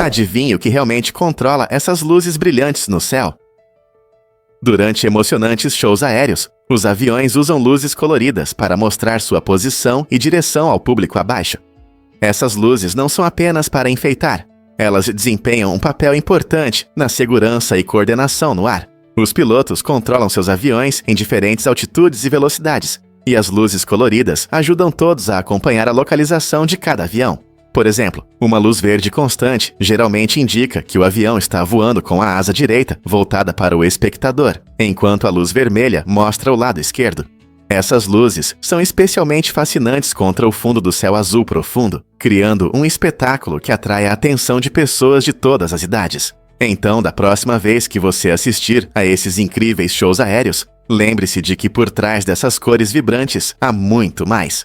Adivinhe o que realmente controla essas luzes brilhantes no céu? Durante emocionantes shows aéreos, os aviões usam luzes coloridas para mostrar sua posição e direção ao público abaixo. Essas luzes não são apenas para enfeitar. Elas desempenham um papel importante na segurança e coordenação no ar. Os pilotos controlam seus aviões em diferentes altitudes e velocidades, e as luzes coloridas ajudam todos a acompanhar a localização de cada avião. Por exemplo, uma luz verde constante geralmente indica que o avião está voando com a asa direita voltada para o espectador, enquanto a luz vermelha mostra o lado esquerdo. Essas luzes são especialmente fascinantes contra o fundo do céu azul profundo, criando um espetáculo que atrai a atenção de pessoas de todas as idades. Então, da próxima vez que você assistir a esses incríveis shows aéreos, lembre-se de que por trás dessas cores vibrantes há muito mais.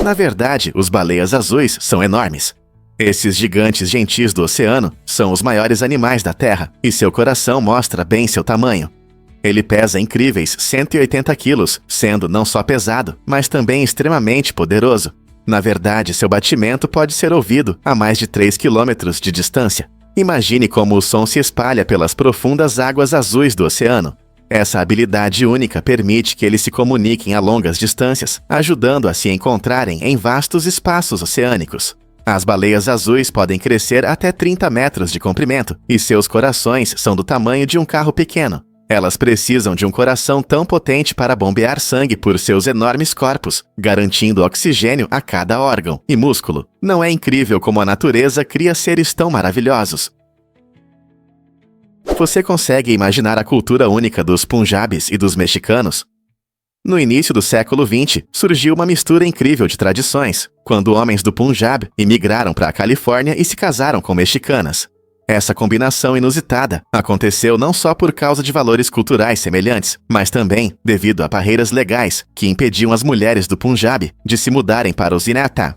Na verdade, os baleias azuis são enormes. Esses gigantes gentis do oceano são os maiores animais da Terra, e seu coração mostra bem seu tamanho. Ele pesa incríveis 180 quilos, sendo não só pesado, mas também extremamente poderoso. Na verdade, seu batimento pode ser ouvido a mais de 3 quilômetros de distância. Imagine como o som se espalha pelas profundas águas azuis do oceano. Essa habilidade única permite que eles se comuniquem a longas distâncias, ajudando a se encontrarem em vastos espaços oceânicos. As baleias azuis podem crescer até 30 metros de comprimento, e seus corações são do tamanho de um carro pequeno. Elas precisam de um coração tão potente para bombear sangue por seus enormes corpos, garantindo oxigênio a cada órgão e músculo. Não é incrível como a natureza cria seres tão maravilhosos? Você consegue imaginar a cultura única dos Punjabis e dos mexicanos? No início do século XX, surgiu uma mistura incrível de tradições, quando homens do Punjab imigraram para a Califórnia e se casaram com mexicanas. Essa combinação inusitada aconteceu não só por causa de valores culturais semelhantes, mas também devido a barreiras legais que impediam as mulheres do Punjab de se mudarem para os Inata.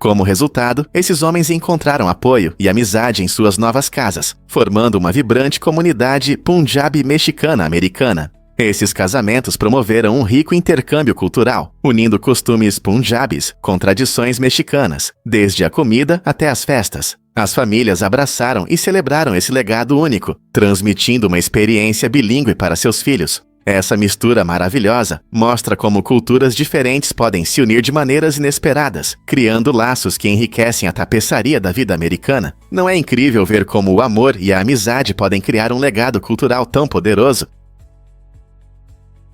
Como resultado, esses homens encontraram apoio e amizade em suas novas casas, formando uma vibrante comunidade Punjabi mexicana-americana. Esses casamentos promoveram um rico intercâmbio cultural, unindo costumes punjabis com tradições mexicanas, desde a comida até as festas. As famílias abraçaram e celebraram esse legado único, transmitindo uma experiência bilíngue para seus filhos. Essa mistura maravilhosa mostra como culturas diferentes podem se unir de maneiras inesperadas, criando laços que enriquecem a tapeçaria da vida americana. Não é incrível ver como o amor e a amizade podem criar um legado cultural tão poderoso?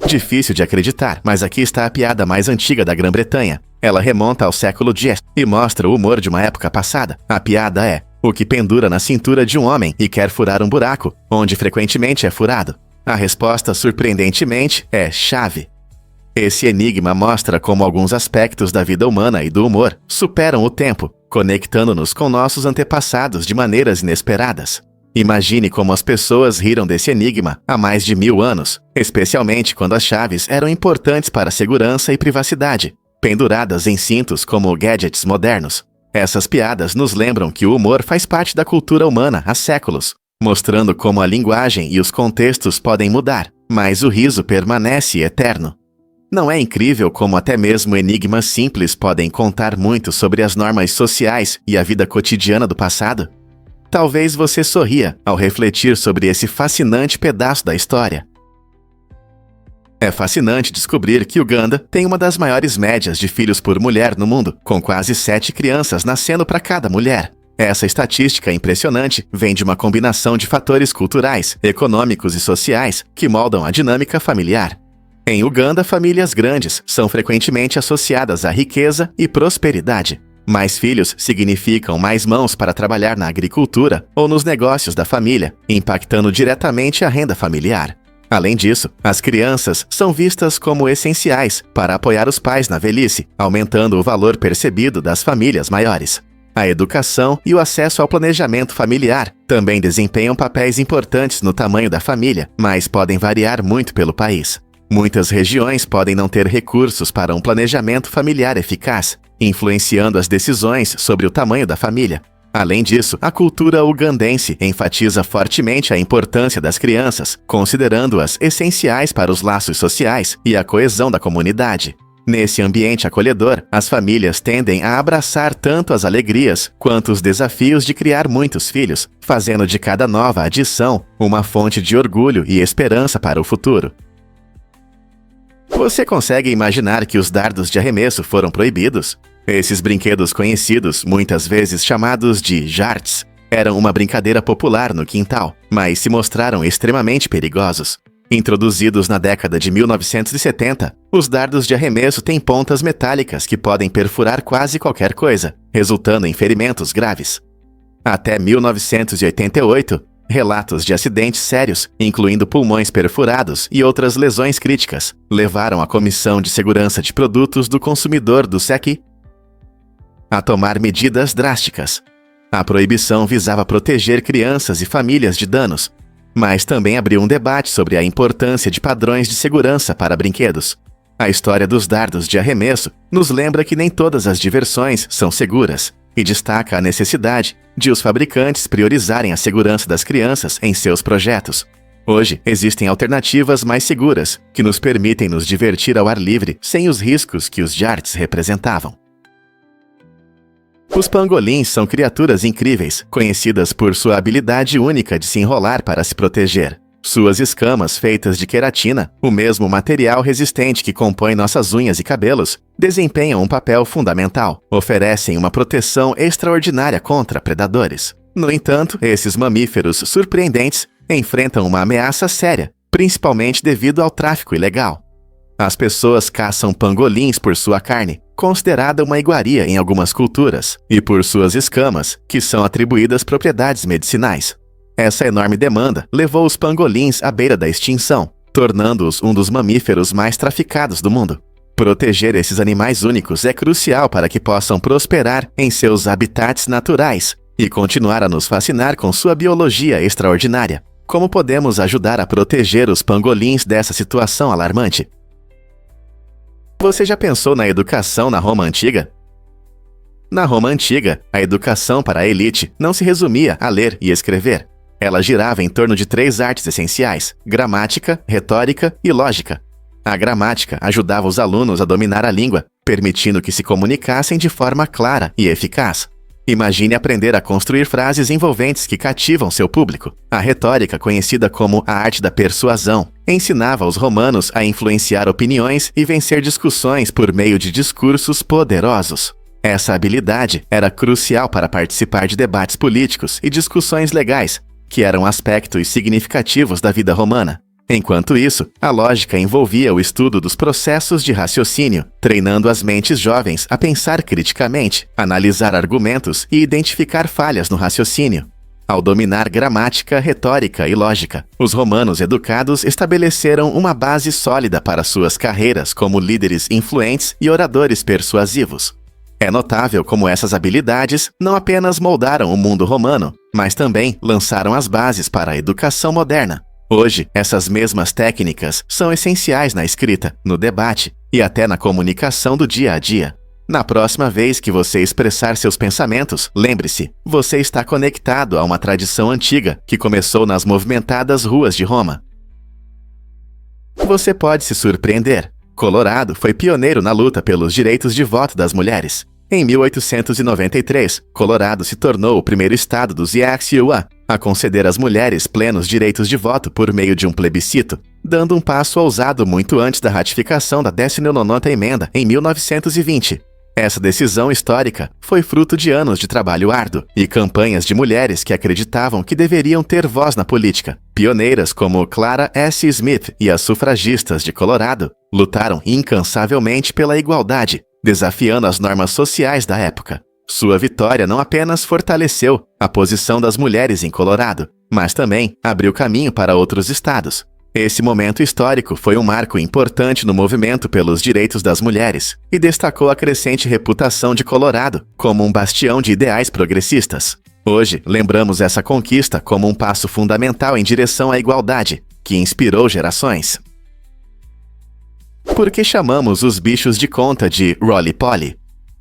Difícil de acreditar, mas aqui está a piada mais antiga da Grã-Bretanha. Ela remonta ao século X e mostra o humor de uma época passada. A piada é: o que pendura na cintura de um homem e quer furar um buraco, onde frequentemente é furado? A resposta, surpreendentemente, é chave. Esse enigma mostra como alguns aspectos da vida humana e do humor superam o tempo, conectando-nos com nossos antepassados de maneiras inesperadas. Imagine como as pessoas riram desse enigma há mais de 1000 anos, especialmente quando as chaves eram importantes para segurança e privacidade, penduradas em cintos como gadgets modernos. Essas piadas nos lembram que o humor faz parte da cultura humana há séculos, mostrando como a linguagem e os contextos podem mudar, mas o riso permanece eterno. Não é incrível como até mesmo enigmas simples podem contar muito sobre as normas sociais e a vida cotidiana do passado? Talvez você sorria ao refletir sobre esse fascinante pedaço da história. É fascinante descobrir que Uganda tem uma das maiores médias de filhos por mulher no mundo, com quase 7 crianças nascendo para cada mulher. Essa estatística impressionante vem de uma combinação de fatores culturais, econômicos e sociais que moldam a dinâmica familiar. Em Uganda, famílias grandes são frequentemente associadas à riqueza e prosperidade. Mais filhos significam mais mãos para trabalhar na agricultura ou nos negócios da família, impactando diretamente a renda familiar. Além disso, as crianças são vistas como essenciais para apoiar os pais na velhice, aumentando o valor percebido das famílias maiores. A educação e o acesso ao planejamento familiar também desempenham papéis importantes no tamanho da família, mas podem variar muito pelo país. Muitas regiões podem não ter recursos para um planejamento familiar eficaz, influenciando as decisões sobre o tamanho da família. Além disso, a cultura ugandense enfatiza fortemente a importância das crianças, considerando-as essenciais para os laços sociais e a coesão da comunidade. Nesse ambiente acolhedor, as famílias tendem a abraçar tanto as alegrias quanto os desafios de criar muitos filhos, fazendo de cada nova adição uma fonte de orgulho e esperança para o futuro. Você consegue imaginar que os dardos de arremesso foram proibidos? Esses brinquedos conhecidos, muitas vezes chamados de jarts, eram uma brincadeira popular no quintal, mas se mostraram extremamente perigosos. Introduzidos na década de 1970, os dardos de arremesso têm pontas metálicas que podem perfurar quase qualquer coisa, resultando em ferimentos graves. Até 1988, relatos de acidentes sérios, incluindo pulmões perfurados e outras lesões críticas, levaram a Comissão de Segurança de Produtos do Consumidor do SEC a tomar medidas drásticas. A proibição visava proteger crianças e famílias de danos, mas também abriu um debate sobre a importância de padrões de segurança para brinquedos. A história dos dardos de arremesso nos lembra que nem todas as diversões são seguras e destaca a necessidade de os fabricantes priorizarem a segurança das crianças em seus projetos. Hoje, existem alternativas mais seguras que nos permitem nos divertir ao ar livre sem os riscos que os jarts representavam. Os pangolins são criaturas incríveis, conhecidas por sua habilidade única de se enrolar para se proteger. Suas escamas feitas de queratina, o mesmo material resistente que compõe nossas unhas e cabelos, desempenham um papel fundamental, oferecem uma proteção extraordinária contra predadores. No entanto, esses mamíferos surpreendentes enfrentam uma ameaça séria, principalmente devido ao tráfico ilegal. As pessoas caçam pangolins por sua carne, considerada uma iguaria em algumas culturas, e por suas escamas, que são atribuídas propriedades medicinais. Essa enorme demanda levou os pangolins à beira da extinção, tornando-os um dos mamíferos mais traficados do mundo. Proteger esses animais únicos é crucial para que possam prosperar em seus habitats naturais e continuar a nos fascinar com sua biologia extraordinária. Como podemos ajudar a proteger os pangolins dessa situação alarmante? Você já pensou na educação na Roma Antiga? Na Roma Antiga, a educação para a elite não se resumia a ler e escrever. Ela girava em torno de 3 artes essenciais: gramática, retórica e lógica. A gramática ajudava os alunos a dominar a língua, permitindo que se comunicassem de forma clara e eficaz. Imagine aprender a construir frases envolventes que cativam seu público. A retórica, conhecida como a arte da persuasão, ensinava os romanos a influenciar opiniões e vencer discussões por meio de discursos poderosos. Essa habilidade era crucial para participar de debates políticos e discussões legais, que eram aspectos significativos da vida romana. Enquanto isso, a lógica envolvia o estudo dos processos de raciocínio, treinando as mentes jovens a pensar criticamente, analisar argumentos e identificar falhas no raciocínio. Ao dominar gramática, retórica e lógica, os romanos educados estabeleceram uma base sólida para suas carreiras como líderes influentes e oradores persuasivos. É notável como essas habilidades não apenas moldaram o mundo romano, mas também lançaram as bases para a educação moderna. Hoje, essas mesmas técnicas são essenciais na escrita, no debate e até na comunicação do dia a dia. Na próxima vez que você expressar seus pensamentos, lembre-se, você está conectado a uma tradição antiga que começou nas movimentadas ruas de Roma. Você pode se surpreender. Colorado foi pioneiro na luta pelos direitos de voto das mulheres. Em 1893, Colorado se tornou o primeiro estado dos Iowa a conceder às mulheres plenos direitos de voto por meio de um plebiscito, dando um passo ousado muito antes da ratificação da 19ª emenda em 1920. Essa decisão histórica foi fruto de anos de trabalho árduo e campanhas de mulheres que acreditavam que deveriam ter voz na política. Pioneiras como Clara S. Smith e as sufragistas de Colorado lutaram incansavelmente pela igualdade, desafiando as normas sociais da época. Sua vitória não apenas fortaleceu a posição das mulheres em Colorado, mas também abriu caminho para outros estados. Esse momento histórico foi um marco importante no movimento pelos direitos das mulheres e destacou a crescente reputação de Colorado como um bastião de ideais progressistas. Hoje, lembramos essa conquista como um passo fundamental em direção à igualdade, que inspirou gerações. Por que chamamos os bichos de conta de Roly-Poly?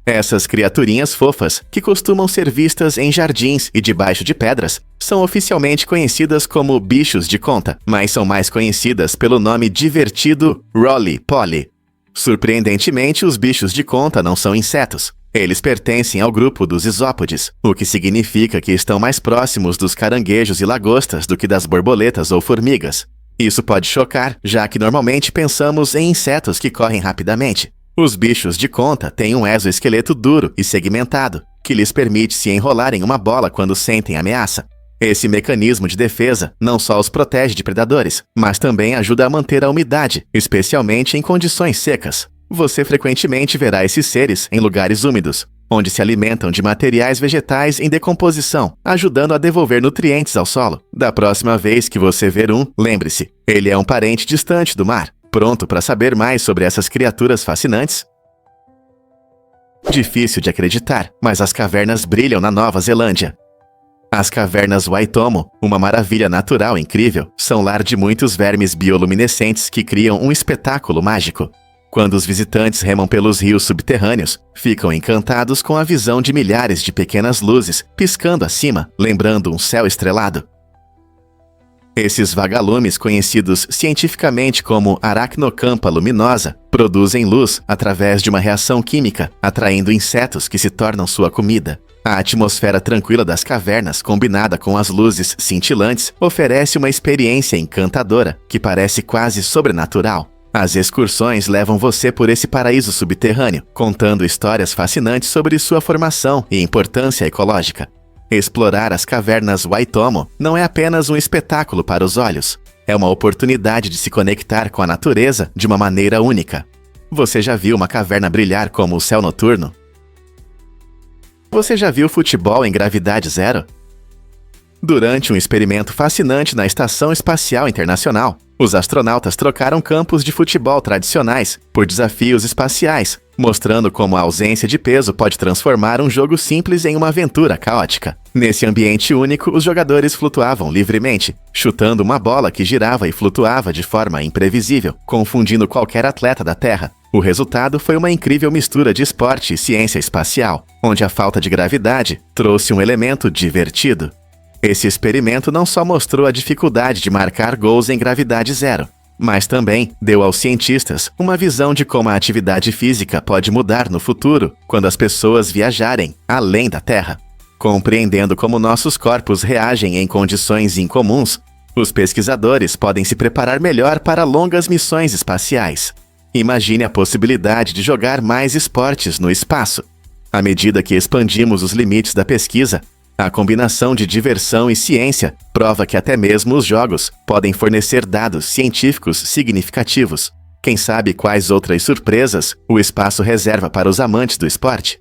Essas criaturinhas fofas, que costumam ser vistas em jardins e debaixo de pedras, são oficialmente conhecidas como bichos de conta, mas são mais conhecidas pelo nome divertido Roly-Poly. Surpreendentemente, os bichos de conta não são insetos. Eles pertencem ao grupo dos isópodes, o que significa que estão mais próximos dos caranguejos e lagostas do que das borboletas ou formigas. Isso pode chocar, já que normalmente pensamos em insetos que correm rapidamente. Os bichos de conta têm um exoesqueleto duro e segmentado, que lhes permite se enrolar em uma bola quando sentem ameaça. Esse mecanismo de defesa não só os protege de predadores, mas também ajuda a manter a umidade, especialmente em condições secas. Você frequentemente verá esses seres em lugares úmidos, onde se alimentam de materiais vegetais em decomposição, ajudando a devolver nutrientes ao solo. Da próxima vez que você ver um, lembre-se, ele é um parente distante do mar. Pronto para saber mais sobre essas criaturas fascinantes? Difícil de acreditar, mas as cavernas brilham na Nova Zelândia. As cavernas Waitomo, uma maravilha natural incrível, são lar de muitos vermes bioluminescentes que criam um espetáculo mágico. Quando os visitantes remam pelos rios subterrâneos, ficam encantados com a visão de milhares de pequenas luzes piscando acima, lembrando um céu estrelado. Esses vagalumes, conhecidos cientificamente como aracnocampa luminosa, produzem luz através de uma reação química, atraindo insetos que se tornam sua comida. A atmosfera tranquila das cavernas, combinada com as luzes cintilantes, oferece uma experiência encantadora, que parece quase sobrenatural. As excursões levam você por esse paraíso subterrâneo, contando histórias fascinantes sobre sua formação e importância ecológica. Explorar as cavernas Waitomo não é apenas um espetáculo para os olhos, é uma oportunidade de se conectar com a natureza de uma maneira única. Você já viu uma caverna brilhar como o céu noturno? Você já viu futebol em gravidade zero? Durante um experimento fascinante na Estação Espacial Internacional, os astronautas trocaram campos de futebol tradicionais por desafios espaciais, mostrando como a ausência de peso pode transformar um jogo simples em uma aventura caótica. Nesse ambiente único, os jogadores flutuavam livremente, chutando uma bola que girava e flutuava de forma imprevisível, confundindo qualquer atleta da Terra. O resultado foi uma incrível mistura de esporte e ciência espacial, onde a falta de gravidade trouxe um elemento divertido. Esse experimento não só mostrou a dificuldade de marcar gols em gravidade zero, mas também deu aos cientistas uma visão de como a atividade física pode mudar no futuro quando as pessoas viajarem além da Terra. Compreendendo como nossos corpos reagem em condições incomuns, os pesquisadores podem se preparar melhor para longas missões espaciais. Imagine a possibilidade de jogar mais esportes no espaço. À medida que expandimos os limites da pesquisa, a combinação de diversão e ciência prova que até mesmo os jogos podem fornecer dados científicos significativos. Quem sabe quais outras surpresas o espaço reserva para os amantes do esporte?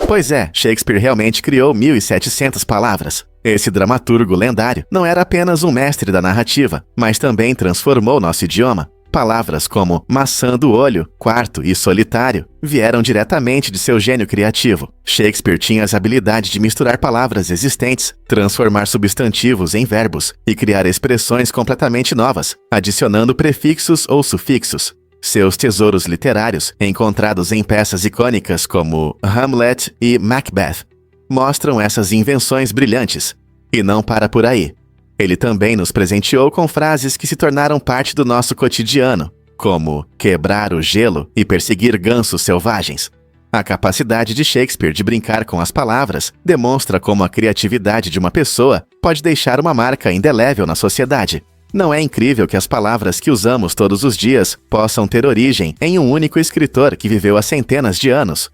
Pois é, Shakespeare realmente criou 1.700 palavras. Esse dramaturgo lendário não era apenas um mestre da narrativa, mas também transformou nosso idioma. Palavras como maçã do olho, quarto e solitário vieram diretamente de seu gênio criativo. Shakespeare tinha as habilidades de misturar palavras existentes, transformar substantivos em verbos e criar expressões completamente novas, adicionando prefixos ou sufixos. Seus tesouros literários, encontrados em peças icônicas como Hamlet e Macbeth, mostram essas invenções brilhantes. E não para por aí. Ele também nos presenteou com frases que se tornaram parte do nosso cotidiano, como quebrar o gelo e perseguir gansos selvagens. A capacidade de Shakespeare de brincar com as palavras demonstra como a criatividade de uma pessoa pode deixar uma marca indelével na sociedade. Não é incrível que as palavras que usamos todos os dias possam ter origem em um único escritor que viveu há centenas de anos?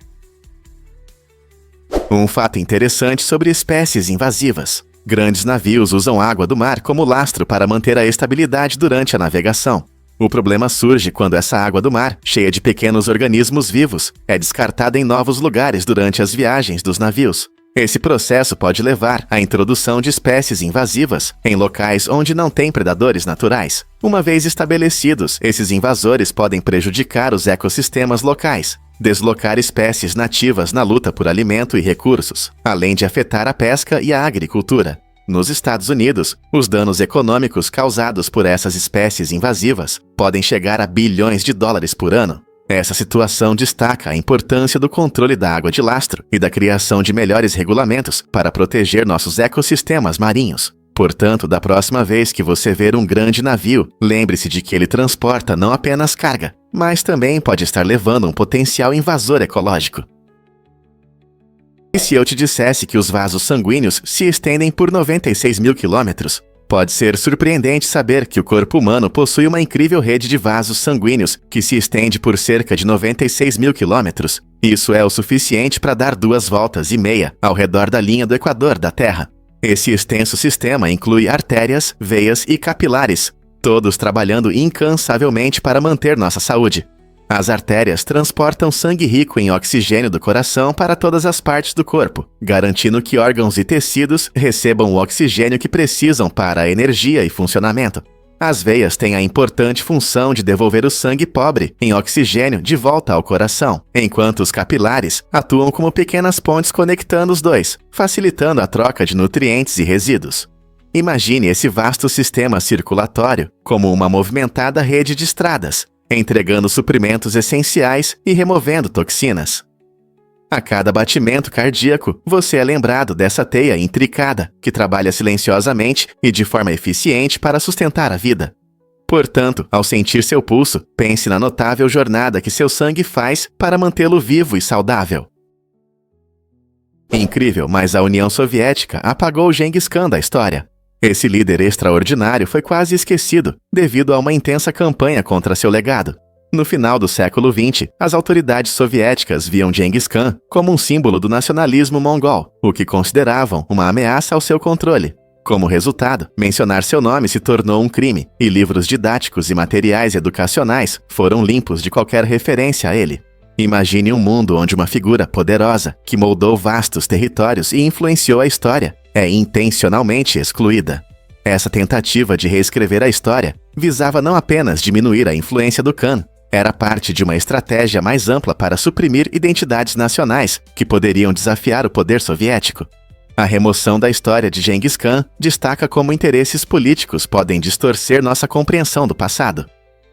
Um fato interessante sobre espécies invasivas. Grandes navios usam água do mar como lastro para manter a estabilidade durante a navegação. O problema surge quando essa água do mar, cheia de pequenos organismos vivos, é descartada em novos lugares durante as viagens dos navios. Esse processo pode levar à introdução de espécies invasivas em locais onde não tem predadores naturais. Uma vez estabelecidos, esses invasores podem prejudicar os ecossistemas locais, deslocar espécies nativas na luta por alimento e recursos, além de afetar a pesca e a agricultura. Nos Estados Unidos, os danos econômicos causados por essas espécies invasivas podem chegar a bilhões de dólares por ano. Essa situação destaca a importância do controle da água de lastro e da criação de melhores regulamentos para proteger nossos ecossistemas marinhos. Portanto, da próxima vez que você ver um grande navio, lembre-se de que ele transporta não apenas carga, mas também pode estar levando um potencial invasor ecológico. E se eu te dissesse que os vasos sanguíneos se estendem por 96 mil quilômetros? Pode ser surpreendente saber que o corpo humano possui uma incrível rede de vasos sanguíneos que se estende por cerca de 96 mil quilômetros. Isso é o suficiente para dar 2,5 voltas ao redor da linha do Equador da Terra. Esse extenso sistema inclui artérias, veias e capilares, todos trabalhando incansavelmente para manter nossa saúde. As artérias transportam sangue rico em oxigênio do coração para todas as partes do corpo, garantindo que órgãos e tecidos recebam o oxigênio que precisam para a energia e funcionamento. As veias têm a importante função de devolver o sangue pobre em oxigênio de volta ao coração, enquanto os capilares atuam como pequenas pontes conectando os dois, facilitando a troca de nutrientes e resíduos. Imagine esse vasto sistema circulatório como uma movimentada rede de estradas, entregando suprimentos essenciais e removendo toxinas. A cada batimento cardíaco, você é lembrado dessa teia intricada, que trabalha silenciosamente e de forma eficiente para sustentar a vida. Portanto, ao sentir seu pulso, pense na notável jornada que seu sangue faz para mantê-lo vivo e saudável. Incrível, mas a União Soviética apagou Genghis Khan da história. Esse líder extraordinário foi quase esquecido, devido a uma intensa campanha contra seu legado. No final do século XX, as autoridades soviéticas viam Genghis Khan como um símbolo do nacionalismo mongol, o que consideravam uma ameaça ao seu controle. Como resultado, mencionar seu nome se tornou um crime, e livros didáticos e materiais educacionais foram limpos de qualquer referência a ele. Imagine um mundo onde uma figura poderosa, que moldou vastos territórios e influenciou a história, é intencionalmente excluída. Essa tentativa de reescrever a história visava não apenas diminuir a influência do Khan, era parte de uma estratégia mais ampla para suprimir identidades nacionais que poderiam desafiar o poder soviético. A remoção da história de Genghis Khan destaca como interesses políticos podem distorcer nossa compreensão do passado.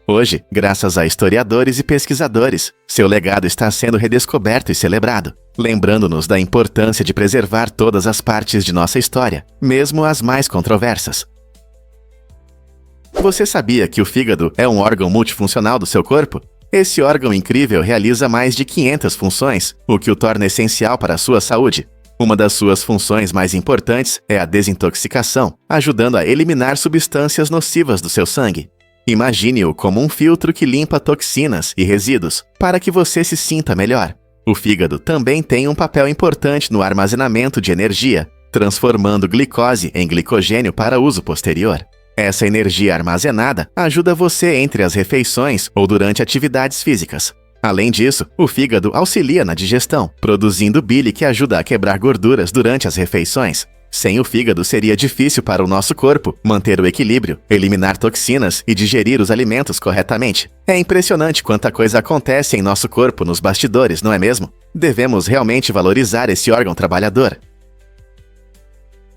Hoje, graças a historiadores e pesquisadores, seu legado está sendo redescoberto e celebrado, lembrando-nos da importância de preservar todas as partes de nossa história, mesmo as mais controversas. Você sabia que o fígado é um órgão multifuncional do seu corpo? Esse órgão incrível realiza mais de 500 funções, o que o torna essencial para a sua saúde. Uma das suas funções mais importantes é a desintoxicação, ajudando a eliminar substâncias nocivas do seu sangue. Imagine-o como um filtro que limpa toxinas e resíduos, para que você se sinta melhor. O fígado também tem um papel importante no armazenamento de energia, transformando glicose em glicogênio para uso posterior. Essa energia armazenada ajuda você entre as refeições ou durante atividades físicas. Além disso, o fígado auxilia na digestão, produzindo bile que ajuda a quebrar gorduras durante as refeições. Sem o fígado seria difícil para o nosso corpo manter o equilíbrio, eliminar toxinas e digerir os alimentos corretamente. É impressionante quanta coisa acontece em nosso corpo nos bastidores, não é mesmo? Devemos realmente valorizar esse órgão trabalhador.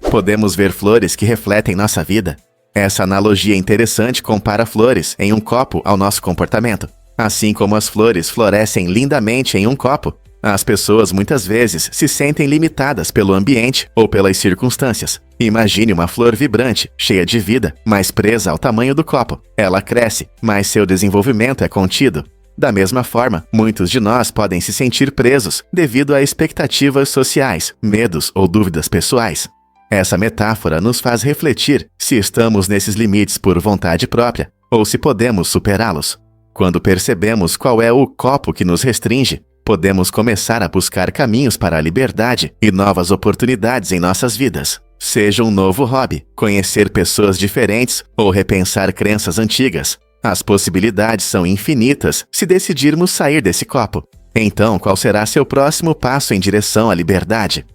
Podemos ver flores que refletem nossa vida. Essa analogia interessante compara flores em um copo ao nosso comportamento. Assim como as flores florescem lindamente em um copo, as pessoas muitas vezes se sentem limitadas pelo ambiente ou pelas circunstâncias. Imagine uma flor vibrante, cheia de vida, mas presa ao tamanho do copo. Ela cresce, mas seu desenvolvimento é contido. Da mesma forma, muitos de nós podem se sentir presos devido a expectativas sociais, medos ou dúvidas pessoais. Essa metáfora nos faz refletir se estamos nesses limites por vontade própria ou se podemos superá-los. Quando percebemos qual é o copo que nos restringe, podemos começar a buscar caminhos para a liberdade e novas oportunidades em nossas vidas. Seja um novo hobby, conhecer pessoas diferentes ou repensar crenças antigas. As possibilidades são infinitas se decidirmos sair desse copo. Então, qual será seu próximo passo em direção à liberdade?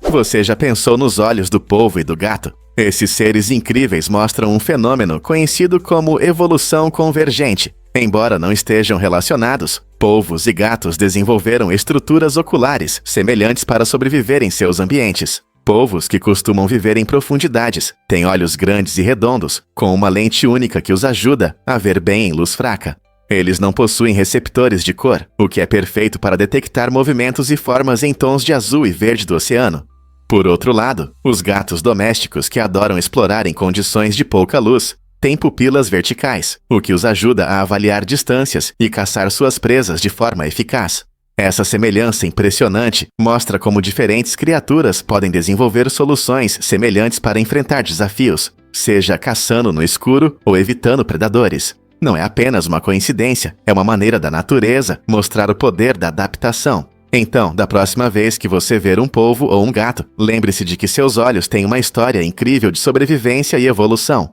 Você já pensou nos olhos do polvo e do gato? Esses seres incríveis mostram um fenômeno conhecido como evolução convergente. Embora não estejam relacionados, polvos e gatos desenvolveram estruturas oculares semelhantes para sobreviver em seus ambientes. Polvos que costumam viver em profundidades têm olhos grandes e redondos, com uma lente única que os ajuda a ver bem em luz fraca. Eles não possuem receptores de cor, o que é perfeito para detectar movimentos e formas em tons de azul e verde do oceano. Por outro lado, os gatos domésticos que adoram explorar em condições de pouca luz têm pupilas verticais, o que os ajuda a avaliar distâncias e caçar suas presas de forma eficaz. Essa semelhança impressionante mostra como diferentes criaturas podem desenvolver soluções semelhantes para enfrentar desafios, seja caçando no escuro ou evitando predadores. Não é apenas uma coincidência, é uma maneira da natureza mostrar o poder da adaptação. Então, da próxima vez que você ver um polvo ou um gato, lembre-se de que seus olhos têm uma história incrível de sobrevivência e evolução.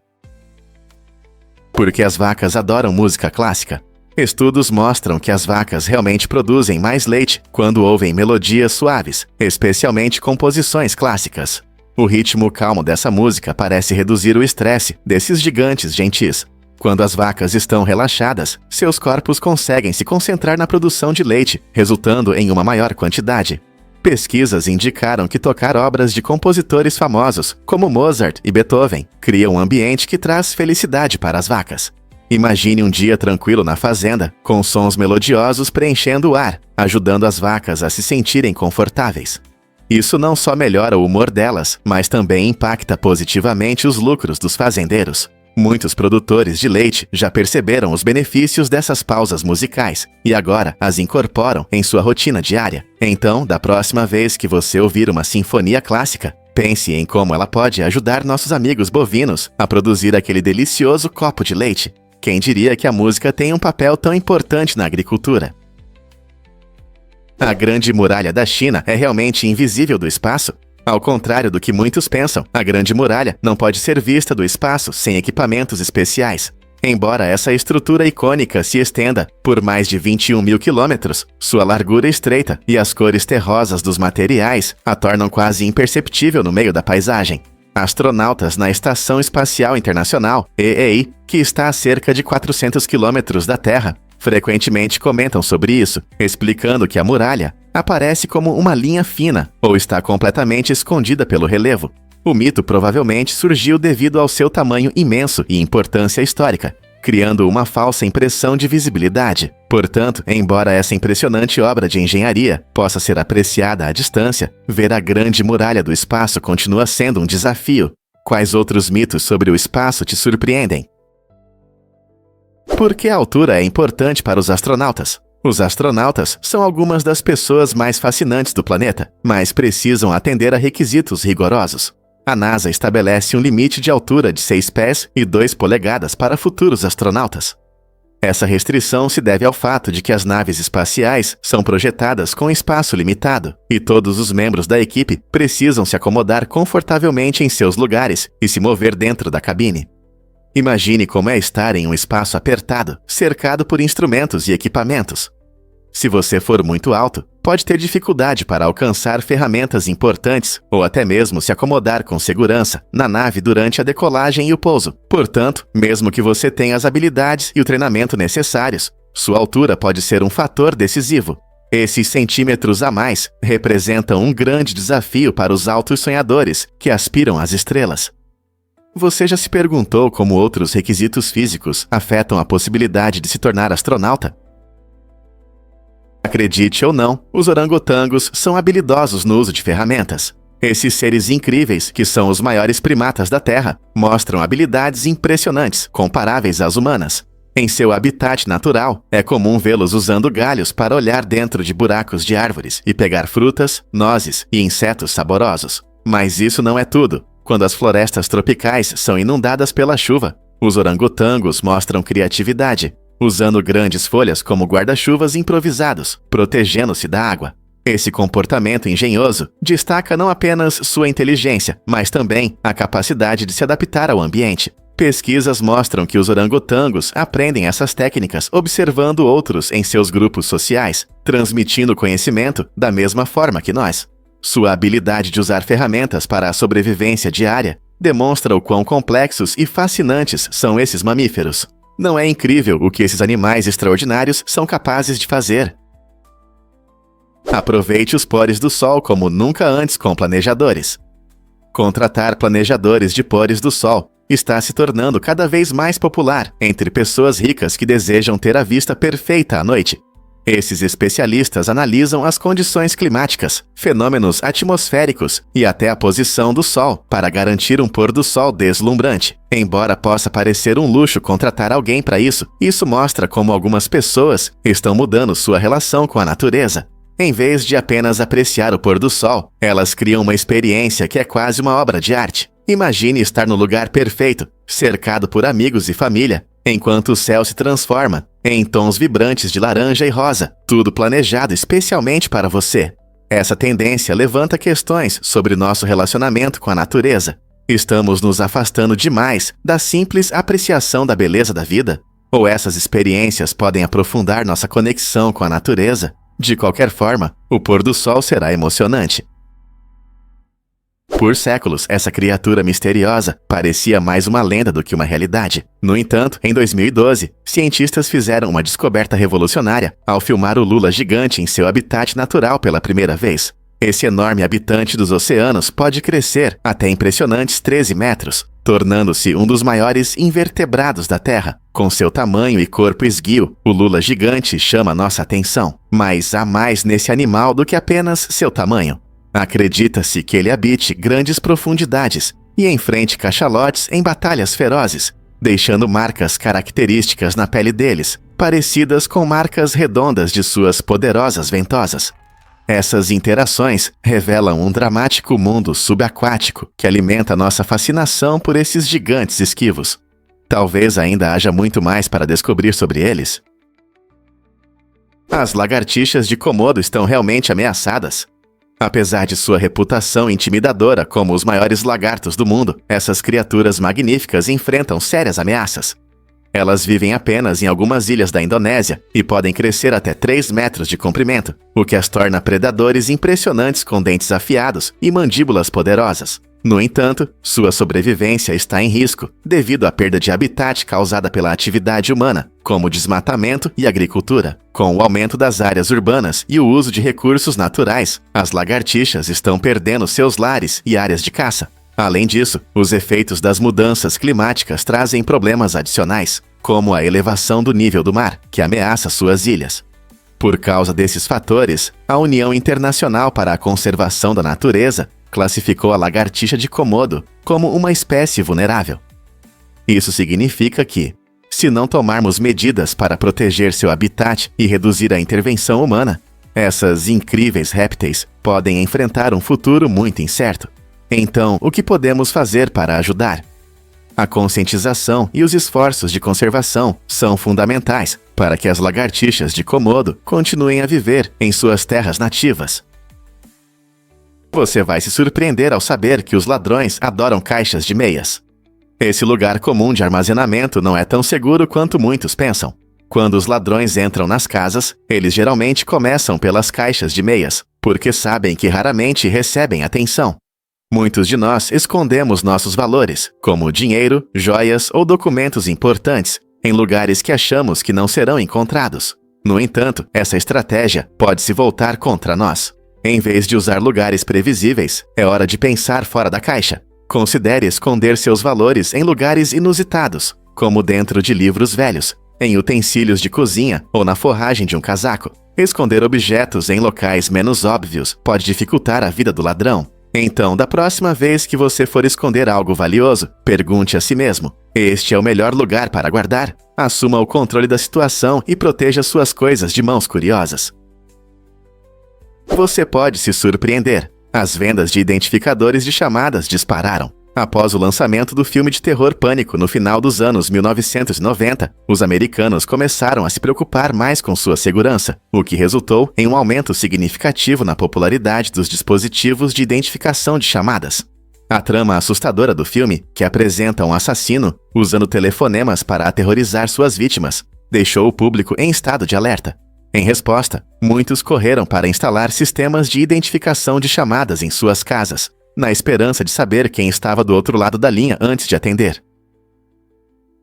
Por que as vacas adoram música clássica? Estudos mostram que as vacas realmente produzem mais leite quando ouvem melodias suaves, especialmente composições clássicas. O ritmo calmo dessa música parece reduzir o estresse desses gigantes gentis. Quando as vacas estão relaxadas, seus corpos conseguem se concentrar na produção de leite, resultando em uma maior quantidade. Pesquisas indicaram que tocar obras de compositores famosos, como Mozart e Beethoven, cria um ambiente que traz felicidade para as vacas. Imagine um dia tranquilo na fazenda, com sons melodiosos preenchendo o ar, ajudando as vacas a se sentirem confortáveis. Isso não só melhora o humor delas, mas também impacta positivamente os lucros dos fazendeiros. Muitos produtores de leite já perceberam os benefícios dessas pausas musicais e agora as incorporam em sua rotina diária. Então, da próxima vez que você ouvir uma sinfonia clássica, pense em como ela pode ajudar nossos amigos bovinos a produzir aquele delicioso copo de leite. Quem diria que a música tem um papel tão importante na agricultura? A Grande Muralha da China é realmente invisível do espaço? Ao contrário do que muitos pensam, a Grande Muralha não pode ser vista do espaço sem equipamentos especiais. Embora essa estrutura icônica se estenda por mais de 21 mil quilômetros, sua largura estreita e as cores terrosas dos materiais a tornam quase imperceptível no meio da paisagem. Astronautas na Estação Espacial Internacional, EEI, que está a cerca de 400 quilômetros da Terra, frequentemente comentam sobre isso, explicando que a muralha aparece como uma linha fina ou está completamente escondida pelo relevo. O mito provavelmente surgiu devido ao seu tamanho imenso e importância histórica, criando uma falsa impressão de visibilidade. Portanto, embora essa impressionante obra de engenharia possa ser apreciada à distância, ver a Grande Muralha do Espaço continua sendo um desafio. Quais outros mitos sobre o espaço te surpreendem? Por que a altura é importante para os astronautas? Os astronautas são algumas das pessoas mais fascinantes do planeta, mas precisam atender a requisitos rigorosos. A NASA estabelece um limite de altura de 6 pés e 2 polegadas para futuros astronautas. Essa restrição se deve ao fato de que as naves espaciais são projetadas com espaço limitado e todos os membros da equipe precisam se acomodar confortavelmente em seus lugares e se mover dentro da cabine. Imagine como é estar em um espaço apertado, cercado por instrumentos e equipamentos. Se você for muito alto, pode ter dificuldade para alcançar ferramentas importantes ou até mesmo se acomodar com segurança na nave durante a decolagem e o pouso. Portanto, mesmo que você tenha as habilidades e o treinamento necessários, sua altura pode ser um fator decisivo. Esses centímetros a mais representam um grande desafio para os altos sonhadores que aspiram às estrelas. Você já se perguntou como outros requisitos físicos afetam a possibilidade de se tornar astronauta? Acredite ou não, os orangotangos são habilidosos no uso de ferramentas. Esses seres incríveis, que são os maiores primatas da Terra, mostram habilidades impressionantes, comparáveis às humanas. Em seu habitat natural, é comum vê-los usando galhos para olhar dentro de buracos de árvores e pegar frutas, nozes e insetos saborosos. Mas isso não é tudo. Quando as florestas tropicais são inundadas pela chuva, os orangotangos mostram criatividade, usando grandes folhas como guarda-chuvas improvisados, protegendo-se da água. Esse comportamento engenhoso destaca não apenas sua inteligência, mas também a capacidade de se adaptar ao ambiente. Pesquisas mostram que os orangotangos aprendem essas técnicas observando outros em seus grupos sociais, transmitindo conhecimento da mesma forma que nós. Sua habilidade de usar ferramentas para a sobrevivência diária demonstra o quão complexos e fascinantes são esses mamíferos. Não é incrível o que esses animais extraordinários são capazes de fazer? Aproveite os pores do sol como nunca antes com planejadores. Contratar planejadores de pores do sol está se tornando cada vez mais popular entre pessoas ricas que desejam ter a vista perfeita à noite. Esses especialistas analisam as condições climáticas, fenômenos atmosféricos e até a posição do Sol para garantir um pôr do sol deslumbrante. Embora possa parecer um luxo contratar alguém para isso mostra como algumas pessoas estão mudando sua relação com a natureza. Em vez de apenas apreciar o pôr do sol, elas criam uma experiência que é quase uma obra de arte. Imagine estar no lugar perfeito, cercado por amigos e família, enquanto o céu se transforma em tons vibrantes de laranja e rosa, tudo planejado especialmente para você. Essa tendência levanta questões sobre nosso relacionamento com a natureza. Estamos nos afastando demais da simples apreciação da beleza da vida? Ou essas experiências podem aprofundar nossa conexão com a natureza? De qualquer forma, o pôr do sol será emocionante. Por séculos, essa criatura misteriosa parecia mais uma lenda do que uma realidade. No entanto, em 2012, cientistas fizeram uma descoberta revolucionária ao filmar o lula gigante em seu habitat natural pela primeira vez. Esse enorme habitante dos oceanos pode crescer até impressionantes 13 metros, tornando-se um dos maiores invertebrados da Terra. Com seu tamanho e corpo esguio, o lula gigante chama nossa atenção. Mas há mais nesse animal do que apenas seu tamanho. Acredita-se que ele habite grandes profundidades e enfrente cachalotes em batalhas ferozes, deixando marcas características na pele deles, parecidas com marcas redondas de suas poderosas ventosas. Essas interações revelam um dramático mundo subaquático que alimenta nossa fascinação por esses gigantes esquivos. Talvez ainda haja muito mais para descobrir sobre eles. As lagartixas de Komodo estão realmente ameaçadas. Apesar de sua reputação intimidadora como os maiores lagartos do mundo, essas criaturas magníficas enfrentam sérias ameaças. Elas vivem apenas em algumas ilhas da Indonésia e podem crescer até 3 metros de comprimento, o que as torna predadores impressionantes com dentes afiados e mandíbulas poderosas. No entanto, sua sobrevivência está em risco devido à perda de habitat causada pela atividade humana, como desmatamento e agricultura. Com o aumento das áreas urbanas e o uso de recursos naturais, as lagartixas estão perdendo seus lares e áreas de caça. Além disso, os efeitos das mudanças climáticas trazem problemas adicionais, como a elevação do nível do mar, que ameaça suas ilhas. Por causa desses fatores, a União Internacional para a Conservação da Natureza classificou a lagartixa de Komodo como uma espécie vulnerável. Isso significa que, se não tomarmos medidas para proteger seu habitat e reduzir a intervenção humana, essas incríveis répteis podem enfrentar um futuro muito incerto. Então, o que podemos fazer para ajudar? A conscientização e os esforços de conservação são fundamentais para que as lagartixas de Komodo continuem a viver em suas terras nativas. Você vai se surpreender ao saber que os ladrões adoram caixas de meias. Esse lugar comum de armazenamento não é tão seguro quanto muitos pensam. Quando os ladrões entram nas casas, eles geralmente começam pelas caixas de meias, porque sabem que raramente recebem atenção. Muitos de nós escondemos nossos valores, como dinheiro, joias ou documentos importantes, em lugares que achamos que não serão encontrados. No entanto, essa estratégia pode se voltar contra nós. Em vez de usar lugares previsíveis, é hora de pensar fora da caixa. Considere esconder seus valores em lugares inusitados, como dentro de livros velhos, em utensílios de cozinha ou na forragem de um casaco. Esconder objetos em locais menos óbvios pode dificultar a vida do ladrão. Então, da próxima vez que você for esconder algo valioso, pergunte a si mesmo: este é o melhor lugar para guardar? Assuma o controle da situação e proteja suas coisas de mãos curiosas. Você pode se surpreender. As vendas de identificadores de chamadas dispararam. Após o lançamento do filme de terror Pânico no final dos anos 1990, os americanos começaram a se preocupar mais com sua segurança, o que resultou em um aumento significativo na popularidade dos dispositivos de identificação de chamadas. A trama assustadora do filme, que apresenta um assassino usando telefonemas para aterrorizar suas vítimas, deixou o público em estado de alerta. Em resposta, muitos correram para instalar sistemas de identificação de chamadas em suas casas, na esperança de saber quem estava do outro lado da linha antes de atender.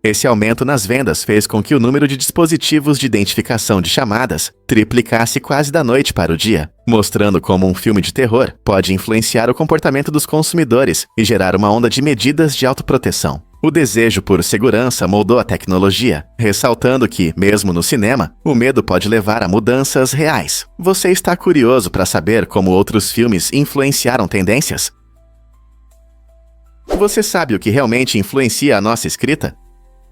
Esse aumento nas vendas fez com que o número de dispositivos de identificação de chamadas triplicasse quase da noite para o dia, mostrando como um filme de terror pode influenciar o comportamento dos consumidores e gerar uma onda de medidas de autoproteção. O desejo por segurança moldou a tecnologia, ressaltando que, mesmo no cinema, o medo pode levar a mudanças reais. Você está curioso para saber como outros filmes influenciaram tendências? Você sabe o que realmente influencia a nossa escrita?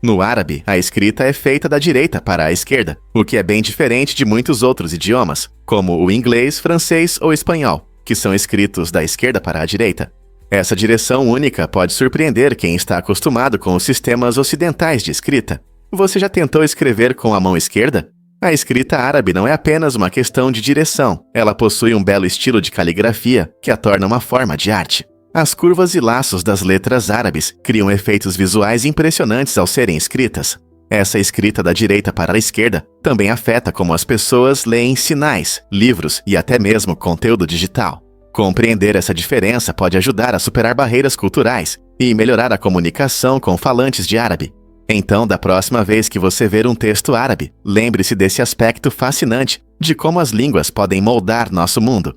No árabe, a escrita é feita da direita para a esquerda, o que é bem diferente de muitos outros idiomas, como o inglês, francês ou espanhol, que são escritos da esquerda para a direita. Essa direção única pode surpreender quem está acostumado com os sistemas ocidentais de escrita. Você já tentou escrever com a mão esquerda? A escrita árabe não é apenas uma questão de direção, ela possui um belo estilo de caligrafia que a torna uma forma de arte. As curvas e laços das letras árabes criam efeitos visuais impressionantes ao serem escritas. Essa escrita da direita para a esquerda também afeta como as pessoas leem sinais, livros e até mesmo conteúdo digital. Compreender essa diferença pode ajudar a superar barreiras culturais e melhorar a comunicação com falantes de árabe. Então, da próxima vez que você ver um texto árabe, lembre-se desse aspecto fascinante de como as línguas podem moldar nosso mundo.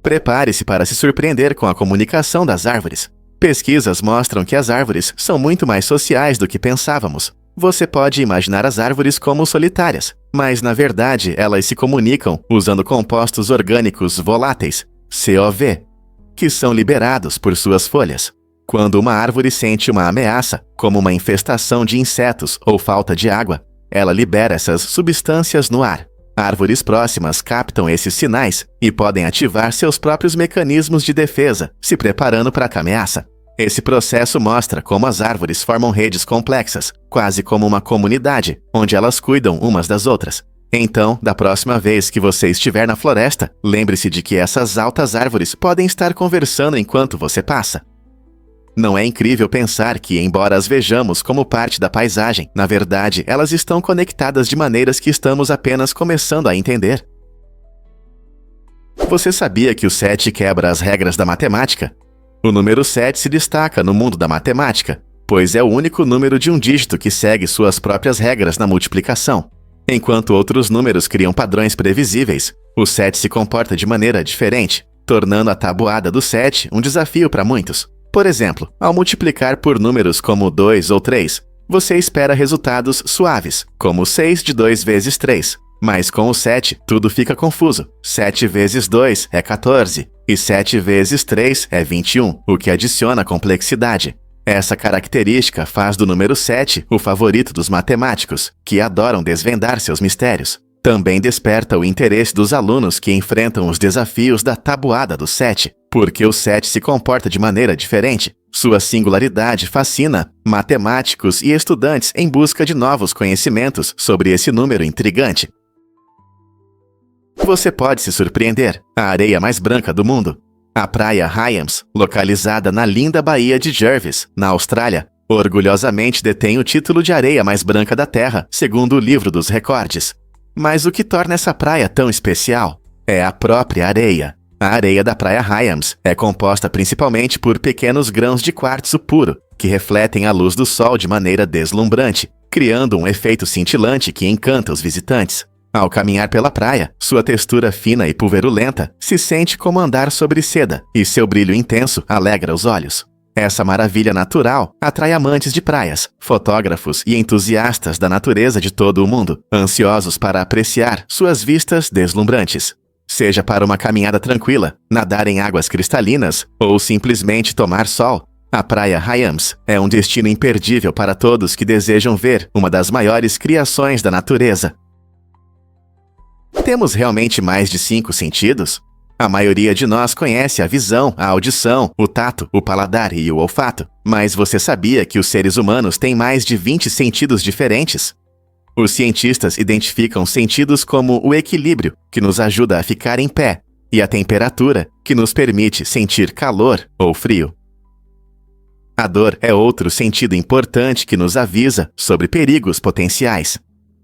Prepare-se para se surpreender com a comunicação das árvores. Pesquisas mostram que as árvores são muito mais sociais do que pensávamos. Você pode imaginar as árvores como solitárias, mas na verdade elas se comunicam usando compostos orgânicos voláteis, COV, que são liberados por suas folhas. Quando uma árvore sente uma ameaça, como uma infestação de insetos ou falta de água, ela libera essas substâncias no ar. Árvores próximas captam esses sinais e podem ativar seus próprios mecanismos de defesa, se preparando para a ameaça. Esse processo mostra como as árvores formam redes complexas, quase como uma comunidade, onde elas cuidam umas das outras. Então, da próxima vez que você estiver na floresta, lembre-se de que essas altas árvores podem estar conversando enquanto você passa. Não é incrível pensar que, embora as vejamos como parte da paisagem, na verdade, elas estão conectadas de maneiras que estamos apenas começando a entender? Você sabia que o 7 quebra as regras da matemática? O número 7 se destaca no mundo da matemática, pois é o único número de um dígito que segue suas próprias regras na multiplicação. Enquanto outros números criam padrões previsíveis, o 7 se comporta de maneira diferente, tornando a tabuada do 7 um desafio para muitos. Por exemplo, ao multiplicar por números como 2 ou 3, você espera resultados suaves, como 6 de 2 vezes 3. Mas com o 7, tudo fica confuso. 7 vezes 2 é 14, e 7 vezes 3 é 21, o que adiciona complexidade. Essa característica faz do número 7 o favorito dos matemáticos, que adoram desvendar seus mistérios. Também desperta o interesse dos alunos que enfrentam os desafios da tabuada do 7, porque o 7 se comporta de maneira diferente. Sua singularidade fascina matemáticos e estudantes em busca de novos conhecimentos sobre esse número intrigante. Você pode se surpreender. A areia mais branca do mundo. A praia Hyams, localizada na linda Baía de Jervis, na Austrália, orgulhosamente detém o título de areia mais branca da Terra, segundo o livro dos recordes. Mas o que torna essa praia tão especial é a própria areia. A areia da praia Hyams é composta principalmente por pequenos grãos de quartzo puro, que refletem a luz do sol de maneira deslumbrante, criando um efeito cintilante que encanta os visitantes. Ao caminhar pela praia, sua textura fina e pulverulenta se sente como andar sobre seda, e seu brilho intenso alegra os olhos. Essa maravilha natural atrai amantes de praias, fotógrafos e entusiastas da natureza de todo o mundo, ansiosos para apreciar suas vistas deslumbrantes. Seja para uma caminhada tranquila, nadar em águas cristalinas ou simplesmente tomar sol, a praia Hyams é um destino imperdível para todos que desejam ver uma das maiores criações da natureza. Temos realmente mais de 5 sentidos? A maioria de nós conhece a visão, a audição, o tato, o paladar e o olfato. Mas você sabia que os seres humanos têm mais de 20 sentidos diferentes? Os cientistas identificam sentidos como o equilíbrio, que nos ajuda a ficar em pé, e a temperatura, que nos permite sentir calor ou frio. A dor é outro sentido importante que nos avisa sobre perigos potenciais.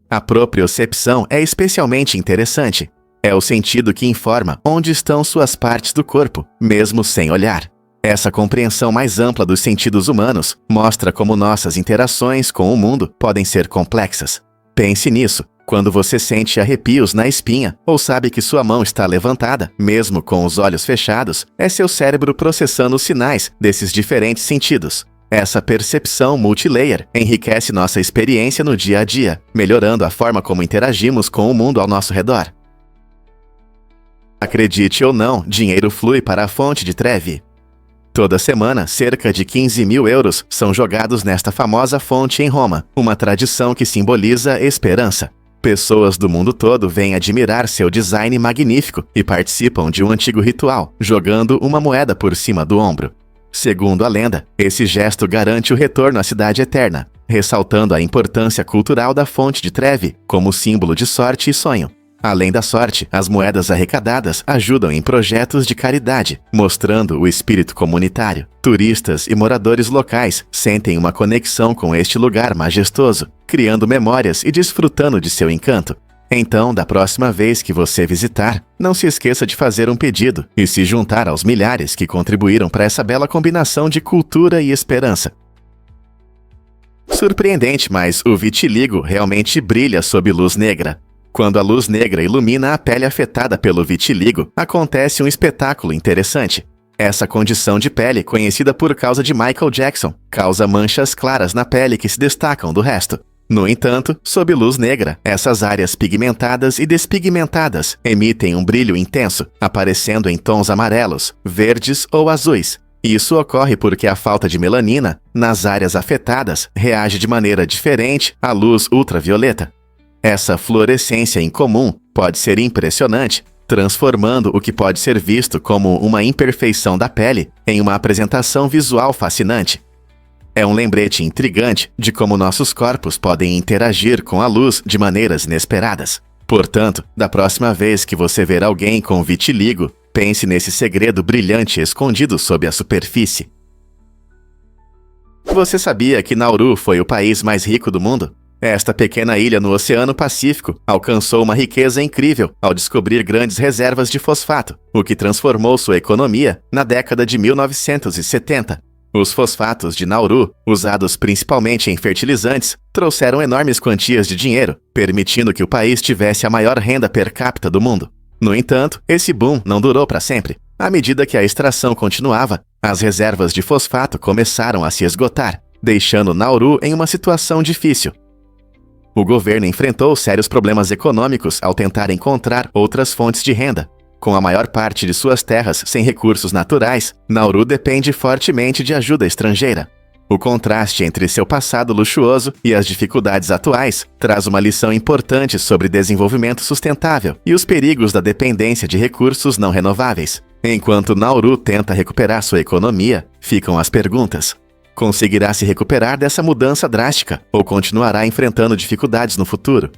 A propriocepção é especialmente interessante. É o sentido que informa onde estão suas partes do corpo, mesmo sem olhar. Essa compreensão mais ampla dos sentidos humanos mostra como nossas interações com o mundo podem ser complexas. Pense nisso. Quando você sente arrepios na espinha ou sabe que sua mão está levantada, mesmo com os olhos fechados, é seu cérebro processando os sinais desses diferentes sentidos. Essa percepção multilayer enriquece nossa experiência no dia a dia, melhorando a forma como interagimos com o mundo ao nosso redor. Acredite ou não, dinheiro flui para a fonte de Trevi. Toda semana, cerca de 15 mil euros são jogados nesta famosa fonte em Roma, uma tradição que simboliza esperança. Pessoas do mundo todo vêm admirar seu design magnífico e participam de um antigo ritual, jogando uma moeda por cima do ombro. Segundo a lenda, esse gesto garante o retorno à cidade eterna, ressaltando a importância cultural da fonte de Trevi como símbolo de sorte e sonho. Além da sorte, as moedas arrecadadas ajudam em projetos de caridade, mostrando o espírito comunitário. Turistas e moradores locais sentem uma conexão com este lugar majestoso, criando memórias e desfrutando de seu encanto. Então, da próxima vez que você visitar, não se esqueça de fazer um pedido e se juntar aos milhares que contribuíram para essa bela combinação de cultura e esperança. Surpreendente, mas o vitiligo realmente brilha sob luz negra. Quando a luz negra ilumina a pele afetada pelo vitiligo, acontece um espetáculo interessante. Essa condição de pele, conhecida por causa de Michael Jackson, causa manchas claras na pele que se destacam do resto. No entanto, sob luz negra, essas áreas pigmentadas e despigmentadas emitem um brilho intenso, aparecendo em tons amarelos, verdes ou azuis. Isso ocorre porque a falta de melanina nas áreas afetadas reage de maneira diferente à luz ultravioleta. Essa fluorescência incomum pode ser impressionante, transformando o que pode ser visto como uma imperfeição da pele em uma apresentação visual fascinante. É um lembrete intrigante de como nossos corpos podem interagir com a luz de maneiras inesperadas. Portanto, da próxima vez que você ver alguém com vitiligo, pense nesse segredo brilhante escondido sob a superfície. Você sabia que Nauru foi o país mais rico do mundo? Esta pequena ilha no Oceano Pacífico alcançou uma riqueza incrível ao descobrir grandes reservas de fosfato, o que transformou sua economia na década de 1970. Os fosfatos de Nauru, usados principalmente em fertilizantes, trouxeram enormes quantias de dinheiro, permitindo que o país tivesse a maior renda per capita do mundo. No entanto, esse boom não durou para sempre. À medida que a extração continuava, as reservas de fosfato começaram a se esgotar, deixando Nauru em uma situação difícil. O governo enfrentou sérios problemas econômicos ao tentar encontrar outras fontes de renda. Com a maior parte de suas terras sem recursos naturais, Nauru depende fortemente de ajuda estrangeira. O contraste entre seu passado luxuoso e as dificuldades atuais traz uma lição importante sobre desenvolvimento sustentável e os perigos da dependência de recursos não renováveis. Enquanto Nauru tenta recuperar sua economia, ficam as perguntas. Conseguirá se recuperar dessa mudança drástica ou continuará enfrentando dificuldades no futuro?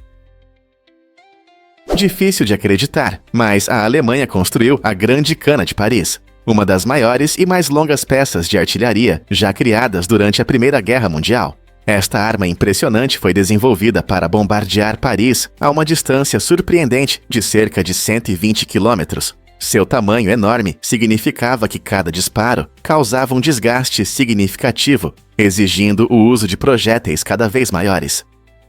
Difícil de acreditar, mas a Alemanha construiu a Grande Cana de Paris, uma das maiores e mais longas peças de artilharia já criadas durante a Primeira Guerra Mundial. Esta arma impressionante foi desenvolvida para bombardear Paris a uma distância surpreendente de cerca de 120 quilômetros. Seu tamanho enorme significava que cada disparo causava um desgaste significativo, exigindo o uso de projéteis cada vez maiores.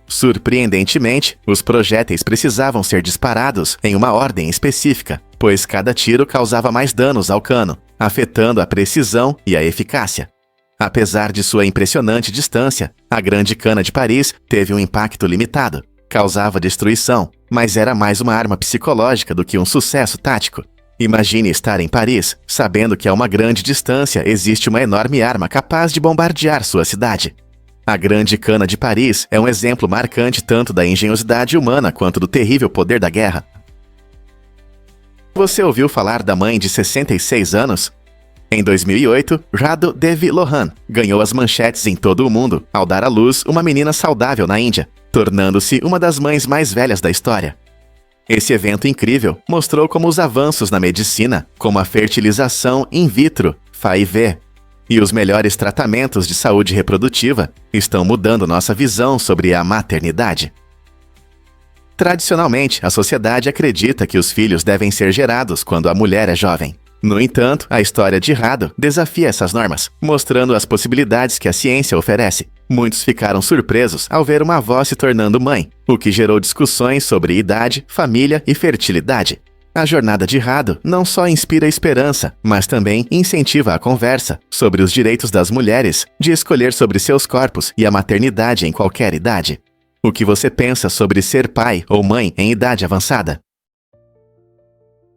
Surpreendentemente, os projéteis precisavam ser disparados em uma ordem específica, pois cada tiro causava mais danos ao cano, afetando a precisão e a eficácia. Apesar de sua impressionante distância, a Grande Cana de Paris teve um impacto limitado. Causava destruição, mas era mais uma arma psicológica do que um sucesso tático. Imagine estar em Paris, sabendo que a uma grande distância existe uma enorme arma capaz de bombardear sua cidade. A Grande Cana de Paris é um exemplo marcante tanto da engenhosidade humana quanto do terrível poder da guerra. Você ouviu falar da mãe de 66 anos? Em 2008, Rado Devi Lohan ganhou as manchetes em todo o mundo ao dar à luz uma menina saudável na Índia, tornando-se uma das mães mais velhas da história. Esse evento incrível mostrou como os avanços na medicina, como a fertilização in vitro, FIV, e os melhores tratamentos de saúde reprodutiva estão mudando nossa visão sobre a maternidade. Tradicionalmente, a sociedade acredita que os filhos devem ser gerados quando a mulher é jovem. No entanto, a história de Rado desafia essas normas, mostrando as possibilidades que a ciência oferece. Muitos ficaram surpresos ao ver uma avó se tornando mãe, o que gerou discussões sobre idade, família e fertilidade. A jornada de Rado não só inspira esperança, mas também incentiva a conversa sobre os direitos das mulheres de escolher sobre seus corpos e a maternidade em qualquer idade. O que você pensa sobre ser pai ou mãe em idade avançada?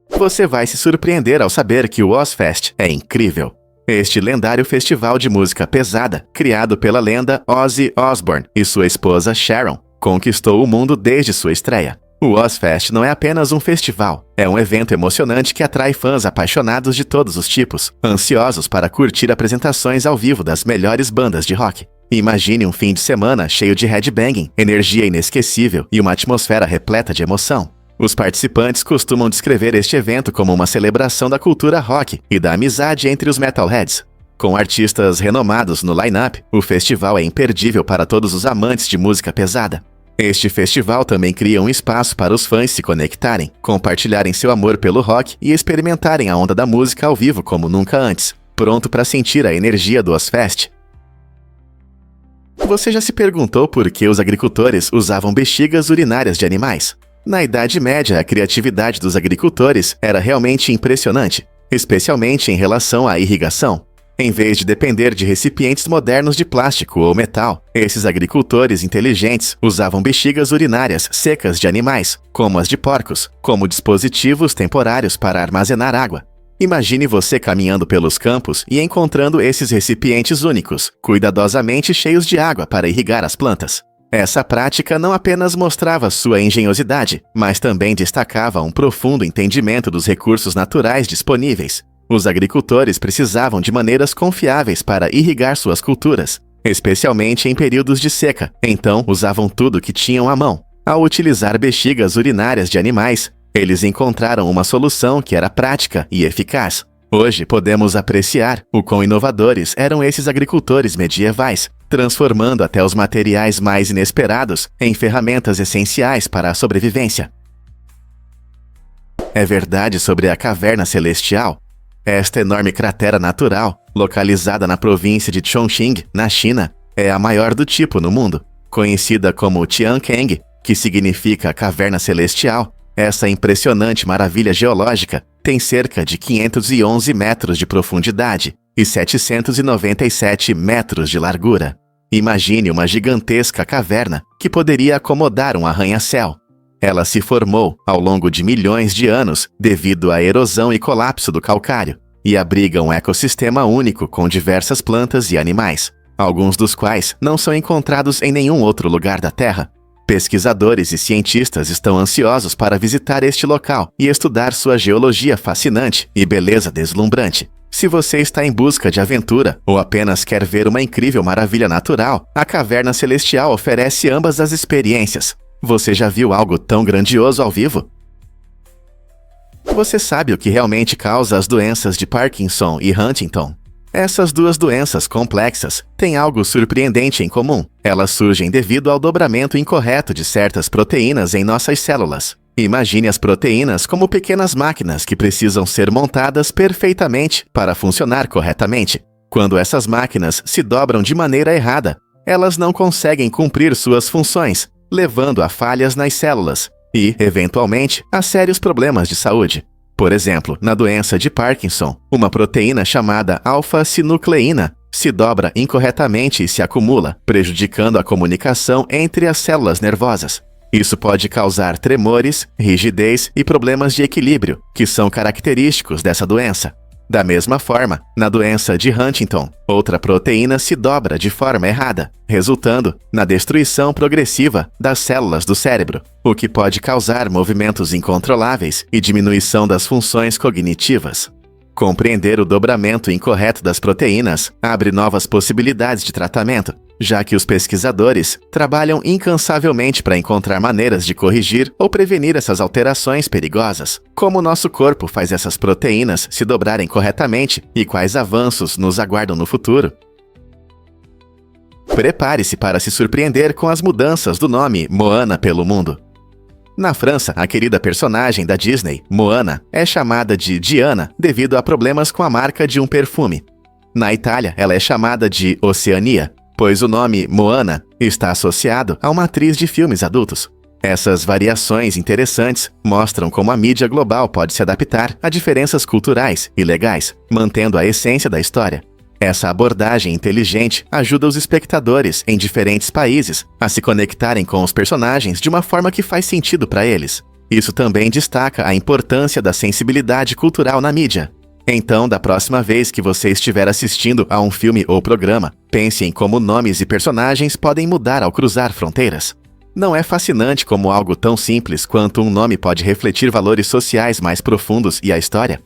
Você vai se surpreender ao saber que o Ozzfest é incrível. Este lendário festival de música pesada, criado pela lenda Ozzy Osbourne e sua esposa Sharon, conquistou o mundo desde sua estreia. O Ozzfest não é apenas um festival, é um evento emocionante que atrai fãs apaixonados de todos os tipos, ansiosos para curtir apresentações ao vivo das melhores bandas de rock. Imagine um fim de semana cheio de headbanging, energia inesquecível e uma atmosfera repleta de emoção. Os participantes costumam descrever este evento como uma celebração da cultura rock e da amizade entre os metalheads. Com artistas renomados no line-up, o festival é imperdível para todos os amantes de música pesada. Este festival também cria um espaço para os fãs se conectarem, compartilharem seu amor pelo rock e experimentarem a onda da música ao vivo como nunca antes, pronto para sentir a energia do Ozzfest. Você já se perguntou por que os agricultores usavam bexigas urinárias de animais? Na Idade Média, a criatividade dos agricultores era realmente impressionante, especialmente em relação à irrigação. Em vez de depender de recipientes modernos de plástico ou metal, esses agricultores inteligentes usavam bexigas urinárias secas de animais, como as de porcos, como dispositivos temporários para armazenar água. Imagine você caminhando pelos campos e encontrando esses recipientes únicos, cuidadosamente cheios de água para irrigar as plantas. Essa prática não apenas mostrava sua engenhosidade, mas também destacava um profundo entendimento dos recursos naturais disponíveis. Os agricultores precisavam de maneiras confiáveis para irrigar suas culturas, especialmente em períodos de seca, então usavam tudo que tinham à mão. Ao utilizar bexigas urinárias de animais, eles encontraram uma solução que era prática e eficaz. Hoje podemos apreciar o quão inovadores eram esses agricultores medievais, transformando até os materiais mais inesperados em ferramentas essenciais para a sobrevivência. É verdade sobre a Caverna Celestial? Esta enorme cratera natural, localizada na província de Chongqing, na China, é a maior do tipo no mundo. Conhecida como Tiankeng, que significa Caverna Celestial, essa impressionante maravilha geológica tem cerca de 511 metros de profundidade e 797 metros de largura. Imagine uma gigantesca caverna que poderia acomodar um arranha-céu. Ela se formou ao longo de milhões de anos devido à erosão e colapso do calcário e abriga um ecossistema único com diversas plantas e animais, alguns dos quais não são encontrados em nenhum outro lugar da Terra. Pesquisadores e cientistas estão ansiosos para visitar este local e estudar sua geologia fascinante e beleza deslumbrante. Se você está em busca de aventura ou apenas quer ver uma incrível maravilha natural, a Caverna Celestial oferece ambas as experiências. Você já viu algo tão grandioso ao vivo? Você sabe o que realmente causa as doenças de Parkinson e Huntington? Essas duas doenças complexas têm algo surpreendente em comum. Elas surgem devido ao dobramento incorreto de certas proteínas em nossas células. Imagine as proteínas como pequenas máquinas que precisam ser montadas perfeitamente para funcionar corretamente. Quando essas máquinas se dobram de maneira errada, elas não conseguem cumprir suas funções, levando a falhas nas células e, eventualmente, a sérios problemas de saúde. Por exemplo, na doença de Parkinson, uma proteína chamada alfa-sinucleína se dobra incorretamente e se acumula, prejudicando a comunicação entre as células nervosas. Isso pode causar tremores, rigidez e problemas de equilíbrio, que são característicos dessa doença. Da mesma forma, na doença de Huntington, outra proteína se dobra de forma errada, resultando na destruição progressiva das células do cérebro, o que pode causar movimentos incontroláveis e diminuição das funções cognitivas. Compreender o dobramento incorreto das proteínas abre novas possibilidades de tratamento, já que os pesquisadores trabalham incansavelmente para encontrar maneiras de corrigir ou prevenir essas alterações perigosas. Como o nosso corpo faz essas proteínas se dobrarem corretamente e quais avanços nos aguardam no futuro? Prepare-se para se surpreender com as mudanças do nome Moana pelo mundo. Na França, a querida personagem da Disney, Moana, é chamada de Diana devido a problemas com a marca de um perfume. Na Itália, ela é chamada de Oceania, pois o nome Moana está associado a uma atriz de filmes adultos. Essas variações interessantes mostram como a mídia global pode se adaptar a diferenças culturais e legais, mantendo a essência da história. Essa abordagem inteligente ajuda os espectadores em diferentes países a se conectarem com os personagens de uma forma que faz sentido para eles. Isso também destaca a importância da sensibilidade cultural na mídia. Então, da próxima vez que você estiver assistindo a um filme ou programa, pense em como nomes e personagens podem mudar ao cruzar fronteiras. Não é fascinante como algo tão simples quanto um nome pode refletir valores sociais mais profundos e a história?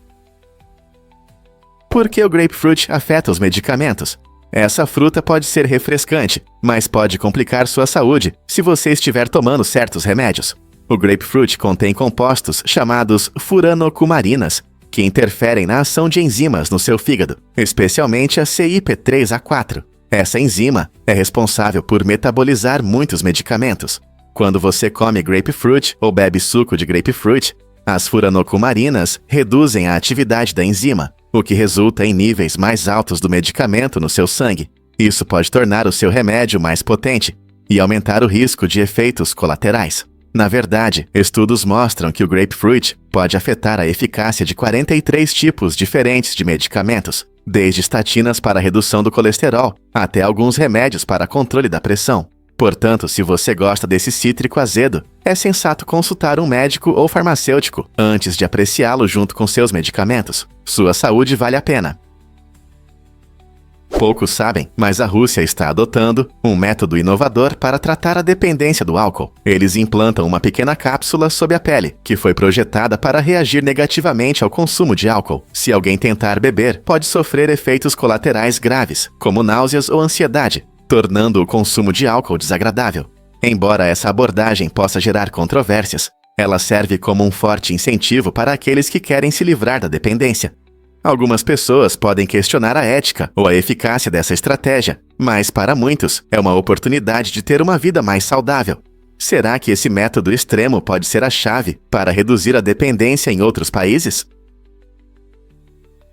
Por que o grapefruit afeta os medicamentos? Essa fruta pode ser refrescante, mas pode complicar sua saúde se você estiver tomando certos remédios. O grapefruit contém compostos chamados furanocumarinas, que interferem na ação de enzimas no seu fígado, especialmente a CYP3A4. Essa enzima é responsável por metabolizar muitos medicamentos. Quando você come grapefruit ou bebe suco de grapefruit, as furanocumarinas reduzem a atividade da enzima, o que resulta em níveis mais altos do medicamento no seu sangue. Isso pode tornar o seu remédio mais potente e aumentar o risco de efeitos colaterais. Na verdade, estudos mostram que o grapefruit pode afetar a eficácia de 43 tipos diferentes de medicamentos, desde estatinas para redução do colesterol até alguns remédios para controle da pressão. Portanto, se você gosta desse cítrico azedo, é sensato consultar um médico ou farmacêutico antes de apreciá-lo junto com seus medicamentos. Sua saúde vale a pena. Poucos sabem, mas a Rússia está adotando um método inovador para tratar a dependência do álcool. Eles implantam uma pequena cápsula sob a pele, que foi projetada para reagir negativamente ao consumo de álcool. Se alguém tentar beber, pode sofrer efeitos colaterais graves, como náuseas ou ansiedade, tornando o consumo de álcool desagradável. Embora essa abordagem possa gerar controvérsias, ela serve como um forte incentivo para aqueles que querem se livrar da dependência. Algumas pessoas podem questionar a ética ou a eficácia dessa estratégia, mas para muitos é uma oportunidade de ter uma vida mais saudável. Será que esse método extremo pode ser a chave para reduzir a dependência em outros países?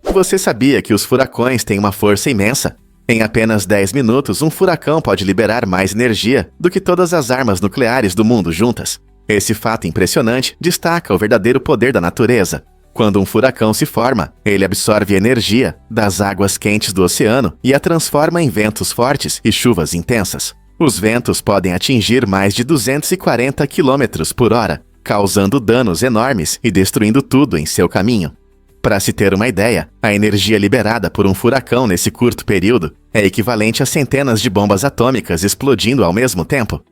Você sabia que os furacões têm uma força imensa? Em apenas 10 minutos, um furacão pode liberar mais energia do que todas as armas nucleares do mundo juntas. Esse fato impressionante destaca o verdadeiro poder da natureza. Quando um furacão se forma, ele absorve energia das águas quentes do oceano e a transforma em ventos fortes e chuvas intensas. Os ventos podem atingir mais de 240 km por hora, causando danos enormes e destruindo tudo em seu caminho. Para se ter uma ideia, a energia liberada por um furacão nesse curto período é equivalente a centenas de bombas atômicas explodindo ao mesmo tempo.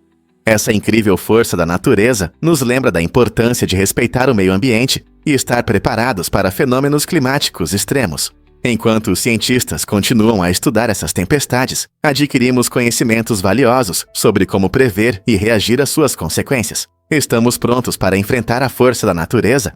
Essa incrível força da natureza nos lembra da importância de respeitar o meio ambiente e estar preparados para fenômenos climáticos extremos. Enquanto os cientistas continuam a estudar essas tempestades, adquirimos conhecimentos valiosos sobre como prever e reagir às suas consequências. Estamos prontos para enfrentar a força da natureza?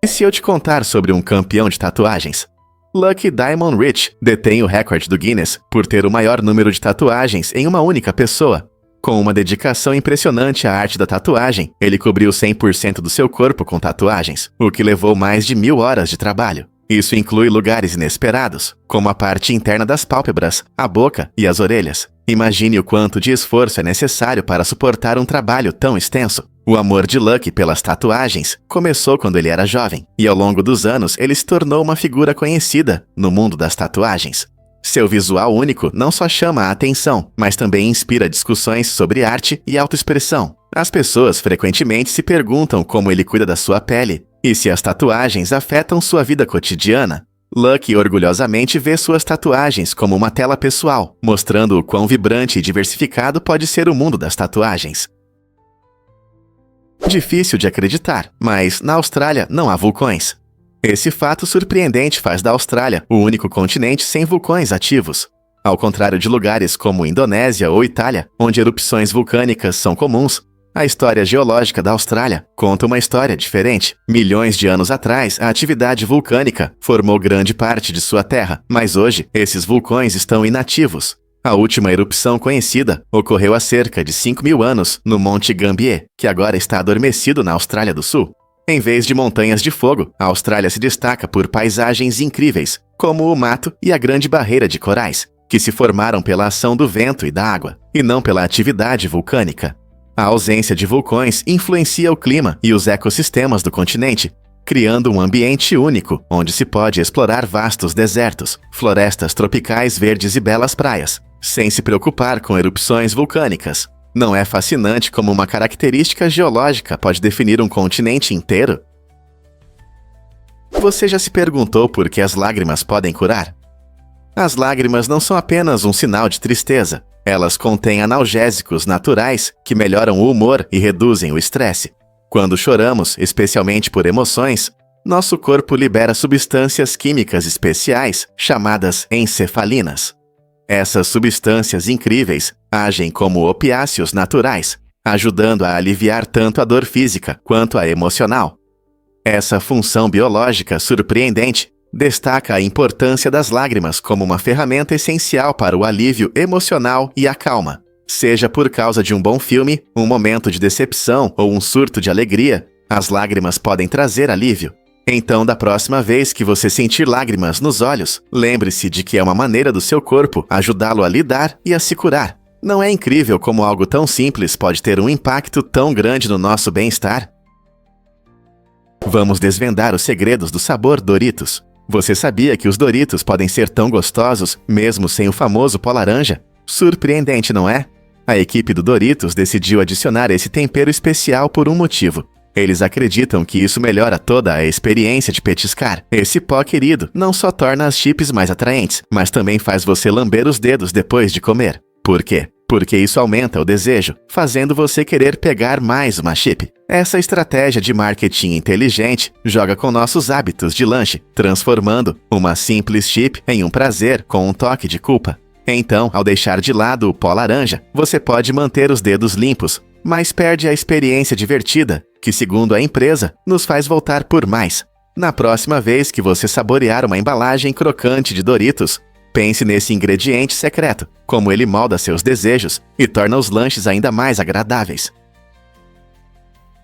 E se eu te contar sobre um campeão de tatuagens? Lucky Diamond Rich detém o recorde do Guinness por ter o maior número de tatuagens em uma única pessoa. Com uma dedicação impressionante à arte da tatuagem, ele cobriu 100% do seu corpo com tatuagens, o que levou mais de 1000 horas de trabalho. Isso inclui lugares inesperados, como a parte interna das pálpebras, a boca e as orelhas. Imagine o quanto de esforço é necessário para suportar um trabalho tão extenso. O amor de Lucky pelas tatuagens começou quando ele era jovem, e ao longo dos anos ele se tornou uma figura conhecida no mundo das tatuagens. Seu visual único não só chama a atenção, mas também inspira discussões sobre arte e autoexpressão. As pessoas frequentemente se perguntam como ele cuida da sua pele e se as tatuagens afetam sua vida cotidiana. Lucky orgulhosamente vê suas tatuagens como uma tela pessoal, mostrando o quão vibrante e diversificado pode ser o mundo das tatuagens. Difícil de acreditar, mas na Austrália não há vulcões. Esse fato surpreendente faz da Austrália o único continente sem vulcões ativos. Ao contrário de lugares como Indonésia ou Itália, onde erupções vulcânicas são comuns, a história geológica da Austrália conta uma história diferente. Milhões de anos atrás, a atividade vulcânica formou grande parte de sua terra, mas hoje esses vulcões estão inativos. A última erupção conhecida ocorreu há cerca de 5.000 anos no Monte Gambier, que agora está adormecido na Austrália do Sul. Em vez de montanhas de fogo, a Austrália se destaca por paisagens incríveis, como o mato e a Grande Barreira de Corais, que se formaram pela ação do vento e da água, e não pela atividade vulcânica. A ausência de vulcões influencia o clima e os ecossistemas do continente, criando um ambiente único, onde se pode explorar vastos desertos, florestas tropicais verdes e belas praias, sem se preocupar com erupções vulcânicas. Não é fascinante como uma característica geológica pode definir um continente inteiro? Você já se perguntou por que as lágrimas podem curar? As lágrimas não são apenas um sinal de tristeza. Elas contêm analgésicos naturais que melhoram o humor e reduzem o estresse. Quando choramos, especialmente por emoções, nosso corpo libera substâncias químicas especiais chamadas encefalinas. Essas substâncias incríveis agem como opiáceos naturais, ajudando a aliviar tanto a dor física quanto a emocional. Essa função biológica surpreendente destaca a importância das lágrimas como uma ferramenta essencial para o alívio emocional e a calma. Seja por causa de um bom filme, um momento de decepção ou um surto de alegria, as lágrimas podem trazer alívio. Então, da próxima vez que você sentir lágrimas nos olhos, lembre-se de que é uma maneira do seu corpo ajudá-lo a lidar e a se curar. Não é incrível como algo tão simples pode ter um impacto tão grande no nosso bem-estar? Vamos desvendar os segredos do sabor Doritos. Você sabia que os Doritos podem ser tão gostosos mesmo sem o famoso pó laranja? Surpreendente, não é? A equipe do Doritos decidiu adicionar esse tempero especial por um motivo. Eles acreditam que isso melhora toda a experiência de petiscar. Esse pó querido não só torna as chips mais atraentes, mas também faz você lamber os dedos depois de comer. Por quê? Porque isso aumenta o desejo, fazendo você querer pegar mais uma chip. Essa estratégia de marketing inteligente joga com nossos hábitos de lanche, transformando uma simples chip em um prazer com um toque de culpa. Então, ao deixar de lado o pó laranja, você pode manter os dedos limpos, mas perde a experiência divertida, que, segundo a empresa, nos faz voltar por mais. Na próxima vez que você saborear uma embalagem crocante de Doritos, pense nesse ingrediente secreto, como ele molda seus desejos e torna os lanches ainda mais agradáveis.